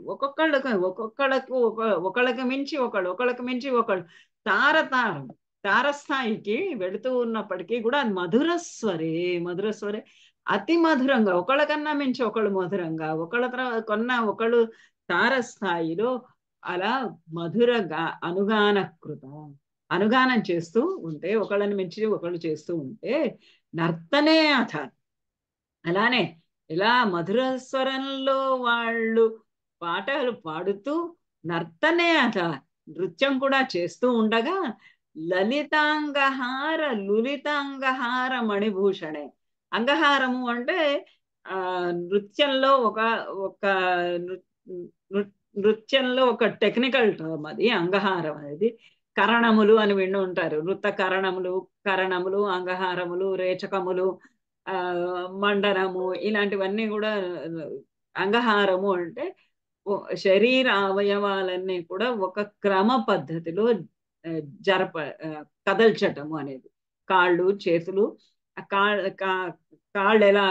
ఒకళ్ళకి మించి ఒకళ్ళు తారస్థాయికి వెళుతూ ఉన్నప్పటికీ కూడా మధురస్వరే అతి మధురంగా, ఒకళ్ళకన్నా మించి ఒకళ్ళు మధురంగా, ఒకళ్ళు తారస్థాయిలో అలా మధురగా అనుగానం చేస్తూ ఉంటే, ఒకళ్ళని మించి ఒకళ్ళు చేస్తూ ఉంటే నర్తనే అథ, అలానే ఇలా మధుర స్వరంలో వాళ్ళు పాటలు పాడుతూ నర్తనే అథ నృత్యం కూడా చేస్తూ ఉండగా లులితాంగహార మణిభూషణే. అంగహారము అంటే నృత్యంలో నృత్యంలో ఒక టెక్నికల్ టర్మ్ అది. అంగహారం అనేది కరణములు అని వింటూ ఉంటారు. వృత్త కరణములు, అంగహారములు, రేచకములు, మండనము, ఇలాంటివన్నీ కూడా అంగహారము అంటే శరీర అవయవాలన్నీ కూడా ఒక క్రమ పద్ధతిలో కదల్చటము అనేది. కాళ్ళు, చేతులు, కాళ్ళు ఎలా,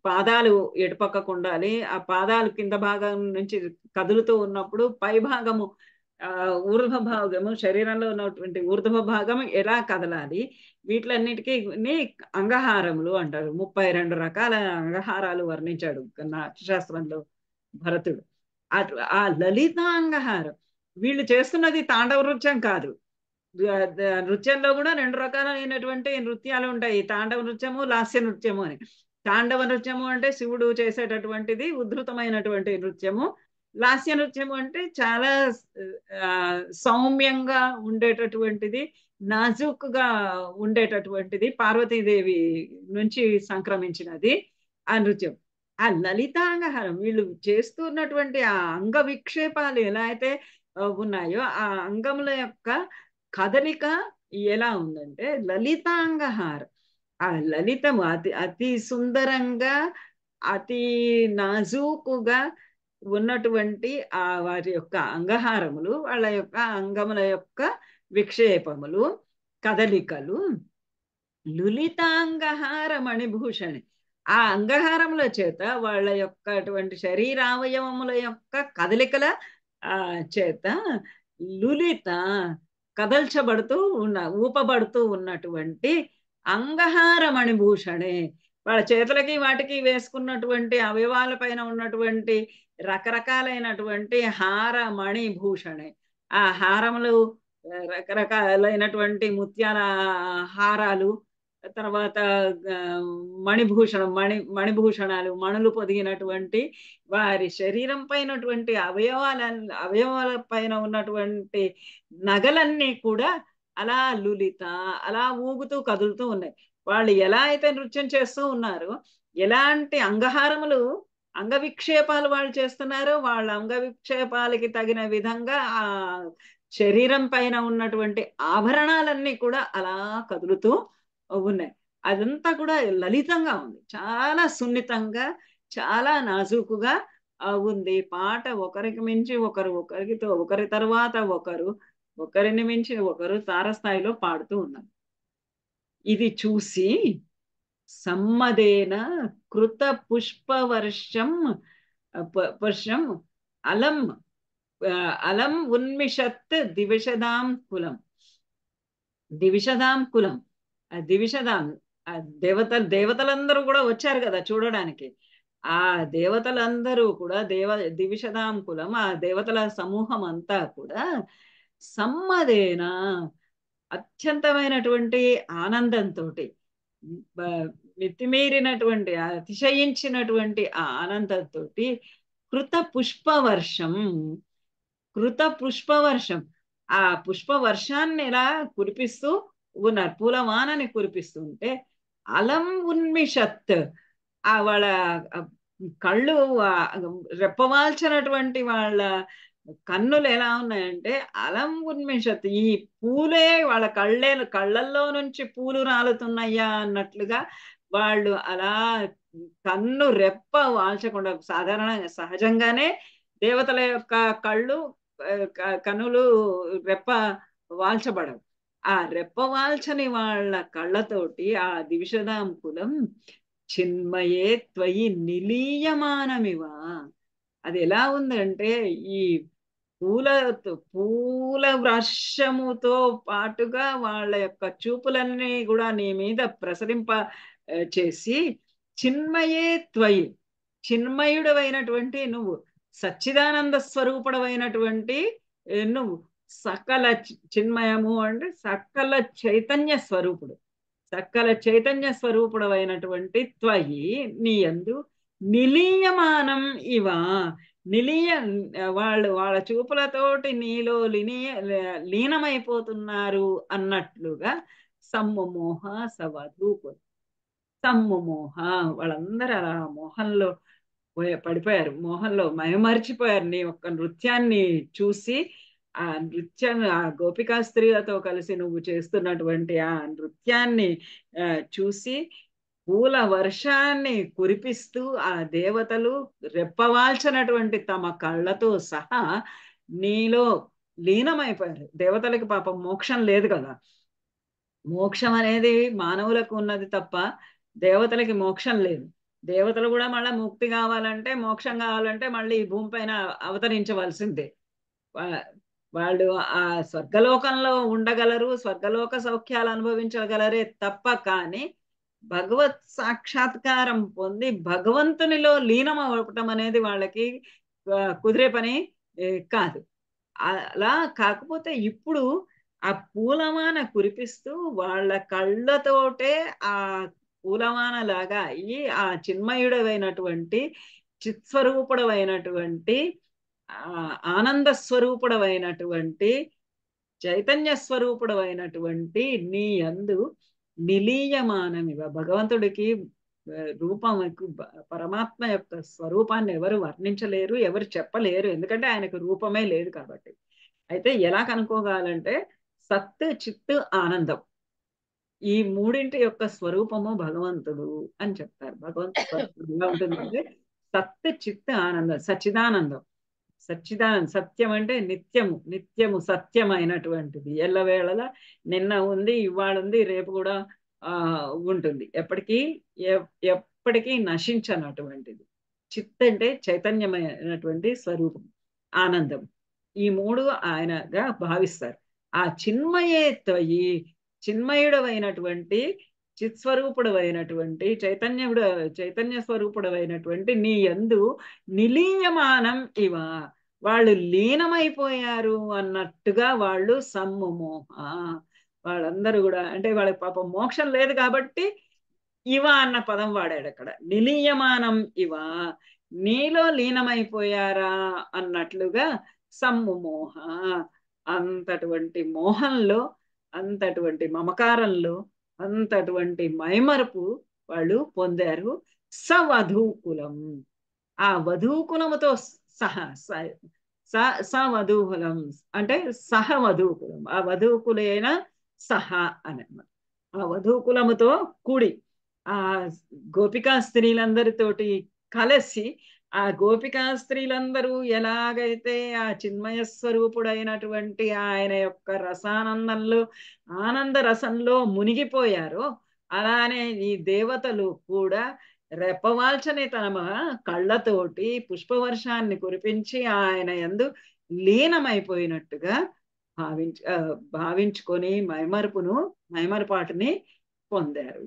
పాదాలు ఎటుపక్కకు ఉండాలి, ఆ పాదాలు కింద భాగం నుంచి కదులుతూ ఉన్నప్పుడు పై భాగము ఊర్ధ్వ భాగము, శరీరంలో ఉన్నటువంటి ఊర్ధ్వ భాగం ఎలా కదలాలి, వీటిలన్నిటికీ అంగహారములు అంటారు. 32 రకాల అంగహారాలు వర్ణించాడు నాట్యశాస్త్రంలో భరతుడు. ఆ లలితాంగహారం, వీళ్ళు చేస్తున్నది తాండవ నృత్యం కాదు. నృత్యంలో కూడా 2 రకాలైనటువంటి నృత్యాలు ఉంటాయి, తాండవ నృత్యము, లాస్య నృత్యము అని. తాండవ నృత్యము అంటే శివుడు చేసేటటువంటిది ఉద్ధృతమైనటువంటి నృత్యము. లాస్య నృత్యము అంటే చాలా సౌమ్యంగా ఉండేటటువంటిది, నాజుకుగా ఉండేటటువంటిది, పార్వతీదేవి నుంచి సంక్రమించినది ఆ నృత్యం. ఆ లలితాంగహారం, వీళ్ళు చేస్తున్నటువంటి ఆ అంగ విక్షేపాలు ఎలా అయితే ఉన్నాయో, ఆ అంగముల యొక్క కదలిక ఎలా ఉందంటే లలితాంగహారం. ఆ లలితము అతి సుందరంగా, అతి నాజూకుగా ఉన్నటువంటి ఆ వారి యొక్క అంగహారములు, వాళ్ళ యొక్క అంగముల యొక్క విక్షేపములు, కదలికలు లులితాంగహార మణిభూషణి. ఆ అంగహారముల చేత వాళ్ళ యొక్క అటువంటి శరీరావయవముల యొక్క కదలికల చేత లులిత కదల్చబడుతూ ఊపబడుతూ ఉన్నటువంటి అంగహార మణిభూషణే. వాళ్ళ చేతులకి వాటికి వేసుకున్నటువంటి అవయవాల పైన ఉన్నటువంటి రకరకాలైనటువంటి హార మణిభూషణే. ఆ హారములు రకరకాలైనటువంటి ముత్యాల హారాలు, తర్వాత మణిభూషణాలు, మణులు పొదిగినటువంటి వారి శరీరం పైనటువంటి అవయవాల పైన ఉన్నటువంటి నగలన్నీ కూడా అలా లులిత అలా ఊగుతూ కదులుతూ ఉన్నాయి. వాళ్ళు ఎలా అయితే నృత్యం చేస్తూ ఉన్నారో, ఎలాంటి అంగహారములు అంగవిక్షేపాలు వాళ్ళు చేస్తున్నారో, వాళ్ళ అంగవిక్షేపాలకి తగిన విధంగా ఆ శరీరం పైన ఉన్నటువంటి ఆభరణాలన్నీ కూడా అలా కదులుతూ ఉన్నాయి. అదంతా కూడా లలితంగా ఉంది, చాలా సున్నితంగా, చాలా నాజూకుగా ఉంది. పాట ఒకరికి మించి ఒకరు, ఒకరి తర్వాత ఒకరు, ఒకరిని మించి ఒకరు తారస్థాయిలో పాడుతూ ఉన్నారు. ఇది చూసి సమ్మదేన కృత పుష్పవర్షం వర్షం అలం అలం ఉన్మిషత్ దివిషదాం కులం. దివిషదాం కులం, దివిషదాం దేవతలందరూ కూడా వచ్చారు కదా చూడడానికి. ఆ దేవతలందరూ కూడా దివిషదాం కులం, ఆ దేవతల సమూహం అంతా కూడా సమ్మదేన అత్యంతమైనటువంటి ఆనందంతో, మితిమీరినటువంటి అతిశయించినటువంటి ఆ ఆనందంతో కృత పుష్పవర్షం, కృత పుష్పవర్షం, ఆ పుష్పవర్షాన్ని ఇలా కురిపిస్తూ ఉన్నారు, పూలవానని కురిపిస్తుంటే అలం ఉన్మిషత్, ఆ వాళ్ళ కళ్ళు రెప్పవాల్చినటువంటి వాళ్ళ కన్నులు ఎలా ఉన్నాయంటే అలం ఉన్మిషత్, ఈ పూలే వాళ్ళ కళ్ళల్లో నుంచి పూలు రాలుతున్నాయా అన్నట్లుగా వాళ్ళు అలా కన్ను రెప్ప వాల్చకుండా, సాధారణంగా సహజంగానే దేవతల యొక్క కళ్ళు కన్నులు రెప్ప వాల్చబడవు. ఆ రెప్ప వాల్చని వాళ్ళ కళ్ళతోటి ఆ దివిషదాం కులం చిన్మయే త్వయి నిలీయమానమివ. అది ఎలా ఉందంటే ఈ పూల వర్షముతో పాటుగా వాళ్ళ యొక్క చూపులన్నీ కూడా నీ మీద ప్రసరింప చేసి, చిన్మయే త్వయి, చిన్మయుడవైనటువంటి నువ్వు, సచ్చిదానంద స్వరూపుడవైనటువంటి నువ్వు, సకల చిన్మయము అంటే సకల చైతన్య స్వరూపుడు, సకల చైతన్య స్వరూపుడవైనటువంటి త్వయి నీ యందు నిలీయమానం ఇవ, వాళ్ళ చూపులతోటి నీలో లీనమైపోతున్నారు అన్నట్లుగా సమ్మోహ సవధూపు. సమ్మోహ, వాళ్ళందరూ అలా మోహంలో పడిపోయారు, మోహంలో మయమర్చిపోయారు. నీ యొక్క నృత్యాన్ని చూసి, ఆ నృత్యాన్ని ఆ గోపికా స్త్రీలతో కలిసి నువ్వు చేస్తున్నటువంటి ఆ నృత్యాన్ని చూసి పూల వర్షాన్ని కురిపిస్తూ ఆ దేవతలు రెప్పవాల్చినటువంటి తమ కళ్ళతో సహా నీలో లీనమైపోయారు. దేవతలకి పాపం మోక్షం లేదు కదా, మోక్షం అనేది మానవులకు ఉన్నది తప్ప దేవతలకి మోక్షం లేదు. దేవతలు కూడా మళ్ళీ ముక్తి కావాలంటే, మోక్షం కావాలంటే మళ్ళీ ఈ భూమి పైన అవతరించవలసిందే. వాళ్ళు ఆ స్వర్గలోకంలో ఉండగలరు, స్వర్గలోక సౌఖ్యాలు అనుభవించగలరే తప్ప, కానీ భగవత్ సాక్షాత్కారం పొంది భగవంతునిలో లీనం అవ్వటం అనేది వాళ్ళకి కుదిరే పని కాదు. అలా కాకపోతే ఇప్పుడు ఆ పూలవాన కురిపిస్తూ వాళ్ళ కళ్ళతోటే ఆ పూలవాన లాగా అయ్యి ఆ చిన్మయుడవైనటువంటి చిత్స్వరూపుడవైనటువంటి ఆనంద స్వరూపుడవైనటువంటి చైతన్య స్వరూపుడవైనటువంటి నీ యందు నిలీయమానమివ. భగవంతుడికి రూపం, పరమాత్మ యొక్క స్వరూపాన్ని ఎవరు వర్ణించలేరు, ఎవరు చెప్పలేరు, ఎందుకంటే ఆయనకు రూపమే లేదు కాబట్టి. అయితే ఎలా కనుక్కోగలంటే సత్ చిత్ ఆనందం, ఈ మూడింటి యొక్క స్వరూపము భగవంతుడు అని చెప్తారు. భగవంతు స్వరూపం ఎలా ఉంటుందంటే సత్ చిత్ ఆనందం, సచ్చిదానందం. సచ్చిదానందం, సత్యం అంటే నిత్యము, నిత్యము సత్యమైనటువంటిది, ఎల్లవేళలా నిన్న ఉంది, ఇవాళ ఉంది, రేపు కూడా ఉంటుంది, ఎప్పటికీ నశించనటువంటిది. చిత్ అంటే చైతన్యమైనటువంటి స్వరూపం, ఆనందం. ఈ మూడు ఆయనగా భావిస్తారు. ఆ చిన్మయే త్వయి, చిన్మయుడవైనటువంటి చిత్స్వరూపుడవైనటువంటి చైతన్య స్వరూపుడవైనటువంటి నీ యందు నిలీయమానం ఇవ, వాళ్ళు లీనమైపోయారు అన్నట్టుగా వాళ్ళు సమ్మోహ, వాళ్ళందరూ కూడా అంటే వాళ్ళకి పాపం మోక్షం లేదు కాబట్టి ఇవ అన్న పదం వాడాడు అక్కడ. నిలీయమానం ఇవ, నీలో లీనమైపోయారా అన్నట్లుగా సమ్మోహ, అంతటువంటి మోహంలో అంతటువంటి మమకారంలో అంతటువంటి మైమరపు వాళ్ళు పొందారు. సవధూకులం, ఆ వధూకులముతో సహా సవధూకులం అంటే సహ వధూకులం, ఆ వధూకులైన సహా అని అన్నమాట. ఆ వధూకులముతో కూడి ఆ గోపికా స్త్రీలందరితోటి కలిసి, ఆ గోపికా స్త్రీలందరూ ఎలాగైతే ఆ చిన్మయ స్వరూపుడైనటువంటి ఆయన యొక్క రసానందంలో ఆనంద రసంలో మునిగిపోయారో, అలానే ఈ దేవతలు కూడా రెప్పవాల్చని తమ కళ్ళతోటి పుష్పవర్షాన్ని కురిపించి ఆయన యందు లీనమైపోయినట్టుగా భావించుకొని మైమరపాటుని పొందారు.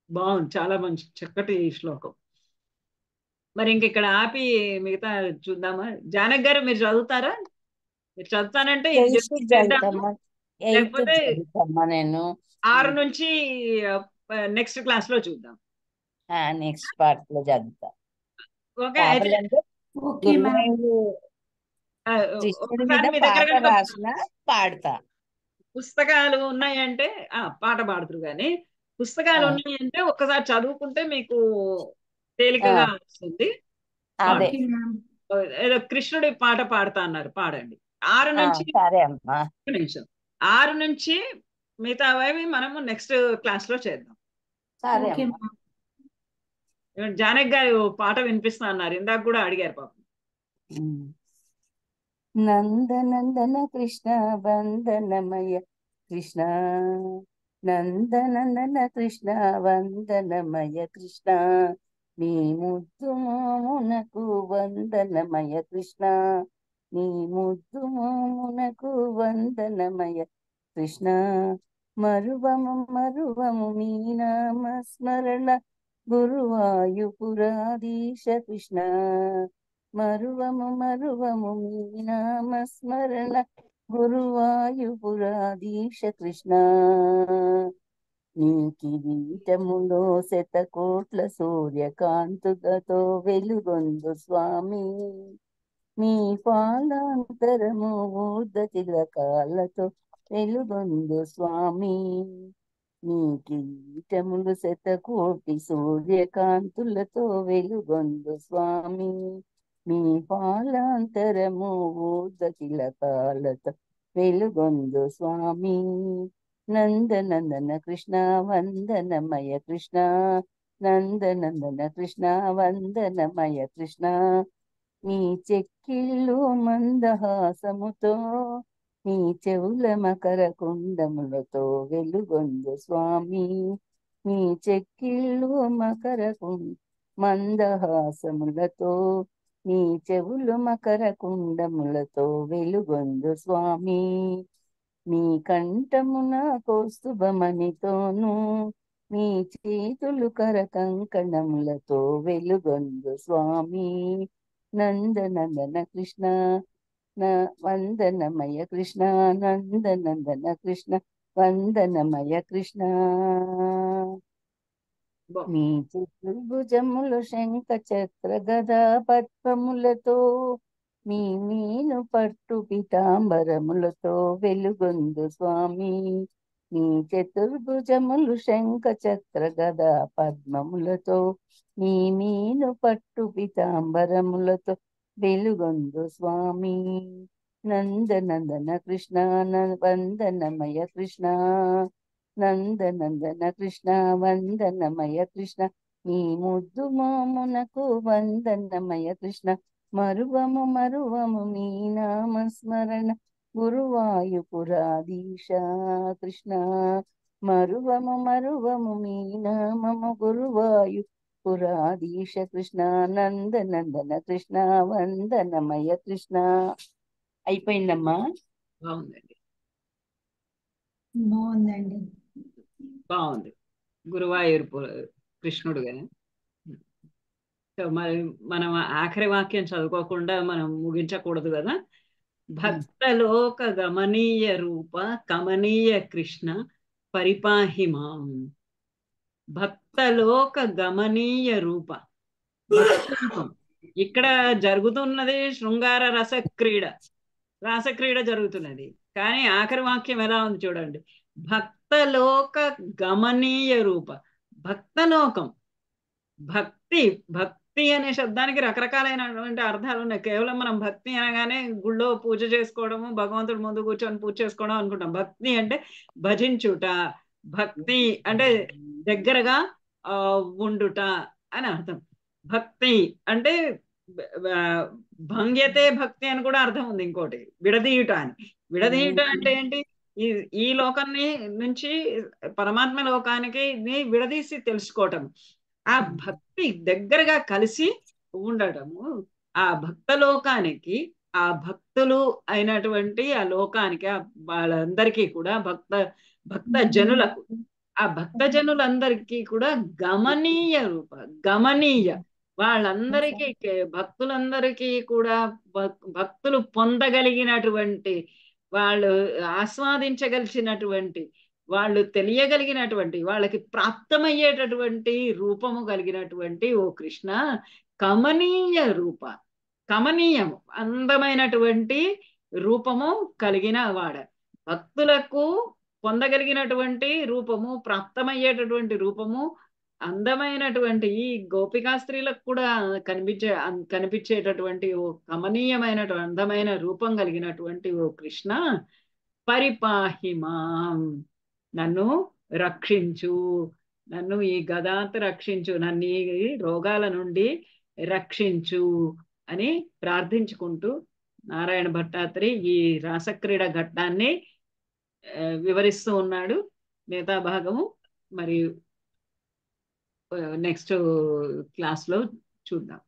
బాగుంది, చాలా మంచి చక్కటి శ్లోకం. మరి ఇంక ఇక్కడ ఆపి మిగతా చూద్దామా? జానక్ గారు మీరు చదువుతారా? మీరు చదువుతానంటే ఇది ఎయిత్ చేద్దాము, చదువుతామ్మా, ఎయిత్ లేకపోతే చదువుతామ్మా నేను. 6 నుంచి నెక్స్ట్ క్లాస్ లో చూద్దాం. నెక్స్ట్ పార్ట్ లో చదువుతా. ఓకే అయితే కావాలంటే ఓకే మ్యామ్. గురువాయూరు కృష్ణుడి ఒకసారి మీద మీ దగ్గర పాట కనుక రాసిన పాడతా. పుస్తకాలు ఉన్నాయంటే పాట పాడుతురు, కానీ పుస్తకాలు ఆ, ఉన్నాయంటే ఒక్కసారి చదువుకుంటే మీకు ఆ, తేలికగా వస్తుంది. అదే. Okay ma'am. ఏదో కృష్ణుడి పాట పాడుతా అన్నారు, పాడండి. 6 నుంచి సరే అమ్మా. 1 నిమిషం, 6 నుంచి మిగతావి మనము నెక్స్ట్ క్లాస్ లో చేద్దాం. సరే ఓకే అమ్మా. మ్యామ్. జానక్ గారు పాట వినిపిస్తా అన్నారు, ఇందాక కూడా అడిగారు పాపం. నందనందన కృష్ణ వందనమయ కృష్ణ, నందనందన కృష్ణ వందనమయ కృష్ణ, నీ ముద్దు మోమునకు వందనమయ కృష్ణ, నీ ముద్దు మోమునకు వందనమయ కృష్ణ, మరువము మరువము నీ నామ స్మరణ గురువాయుపురాధీశ కృష్ణ, మరువము మరువము నీ నామ స్మరణ గురువాయుపురాధీశ కృష్ణ, నీ కిరీటములో శతకోట్ల సూర్యకాంతులతో వెలుగొందు స్వామి, నీ పాలాంతరము ఊర్ధ తిలకాలతో వెలుగొందు స్వామి, నీ కిరీటములు శతకోటి సూర్యకాంతులతో వెలుగొందు స్వామి, నీ పాలాంతరము ఊర్ధ తిలకాలతో వెలుగొందు స్వామి, నందనందన కృష్ణ వందనమయ కృష్ణ, నందనందన కృష్ణ వందనమయ కృష్ణ, నీ చెక్కిళ్ళు మందహాసముతో నీ చెవుల మకర కుండములతో వెలుగొందు స్వామి, నీ చెక్కిళ్ళు మకర మందహాసములతో నీ చెవులు మకర కుండములతో వెలుగొందు స్వామి, నీ కంఠమున కౌస్తుభమణితోను నీ చేతులు కర కంకణములతో వెలుగొందు స్వామి, నందనందన కృష్ణ వందనమయ కృష్ణ, నందనందన కృష్ణ వందనమయ కృష్ణ, నీ చతుర్భుజములు శంఖ చక్ర గదా పద్మములతో నీ మీను పట్టు పీతాంబరములతో వెలుగొందు స్వామి, నీ చతుర్భుజములు శంఖ చక్ర గదా పద్మములతో నీ మీను పట్టు పీతాంబరములతో వెలుగొందు స్వామి, నందనందన కృష్ణ వందనమయ కృష్ణ, నందనందన కృష్ణ వందనమయ కృష్ణ, నీ ముద్దు మోమునకు వందనమయ కృష్ణ, మరువము మరువము నీ నామ స్మరణ గురువాయుపురాధీశ కృష్ణ, మరువము మరువము నీ నామము గురువాయుపురాధీశ కృష్ణ, నందనందన కృష్ణ వందనమయ కృష్ణ. అయిపోయిందమ్మా. బాగుందండి, బాగుందండి. బాగుంది. గురువాయూరు కృష్ణుడుగా. సో మరి మనం ఆఖరి వాక్యం చదువుకోకుండా మనం ముగించకూడదు కదా. భక్తలోక గమనీయ రూప కమనీయ కృష్ణ పరిపాహి మాం. భక్తలోక గమనీయ రూప, ఇక్కడ జరుగుతున్నది శృంగార రసక్రీడ, రాసక్రీడ జరుగుతున్నది. కానీ ఆఖరి వాక్యం ఎలా ఉంది చూడండి. భక్తలోక గమనీయ రూప. భక్తలోకం, భక్తి భక్తి అనే శబ్దానికి రకరకాలైనటువంటి అర్థాలు ఉన్నాయి. కేవలం మనం భక్తి అనగానే గుళ్ళో పూజ చేసుకోవడము, భగవంతుడి ముందు కూర్చొని పూజ చేసుకోవడం అనుకుంటాం. భక్తి అంటే భజించుట, భక్తి అంటే దగ్గరగా ఉండుట అని అర్థం. భక్తి అంటే భంగ్యతే భక్తి అని కూడా అర్థం ఉంది. ఇంకోటి విడదీయుట అని. విడదీయుట అంటే ఏంటి? ఈ లోకాన్ని నుంచి పరమాత్మ లోకానికి విడదీసి తెలుసుకోవటం. ఆ భక్తి దగ్గరగా కలిసి ఉండటము. ఆ భక్త లోకానికి, ఆ భక్తులు అయినటువంటి ఆ లోకానికి, వాళ్ళందరికీ కూడా భక్త జనులకు, ఆ భక్త జనులందరికీ కూడా గమనీయ రూప, గమనీయ వాళ్ళందరికీ, భక్తులందరికీ కూడా భక్తులు పొందగలిగినటువంటి, వాళ్ళు ఆస్వాదించగలిగినటువంటి, వాళ్ళు తెలియగలిగినటువంటి, వాళ్ళకి ప్రాప్తమయ్యేటటువంటి రూపము కలిగినటువంటి ఓ కృష్ణ, కమనీయ రూప, కమనీయము అందమైనటువంటి రూపము కలిగిన వాడ. భక్తులకు పొందగలిగినటువంటి రూపము, ప్రాప్తమయ్యేటటువంటి రూపము, అందమైనటువంటి ఈ గోపికా స్త్రీలకు కూడా కనిపించేటటువంటి ఓ కమనీయమైనటువంటి అందమైన రూపం కలిగినటువంటి ఓ కృష్ణ, పరిపాహి మాం, నన్ను రక్షించు, నన్ను ఈ గదాంత రక్షించు, నన్ను ఈ రోగాల నుండి రక్షించు అని ప్రార్థించుకుంటూ నారాయణ భట్టాత్రి ఈ రాసక్రీడ ఘట్టాన్ని వివరిస్తూ ఉన్నాడు. మిగతా భాగము మరి నెక్స్ట్ క్లాస్లో చూద్దాం.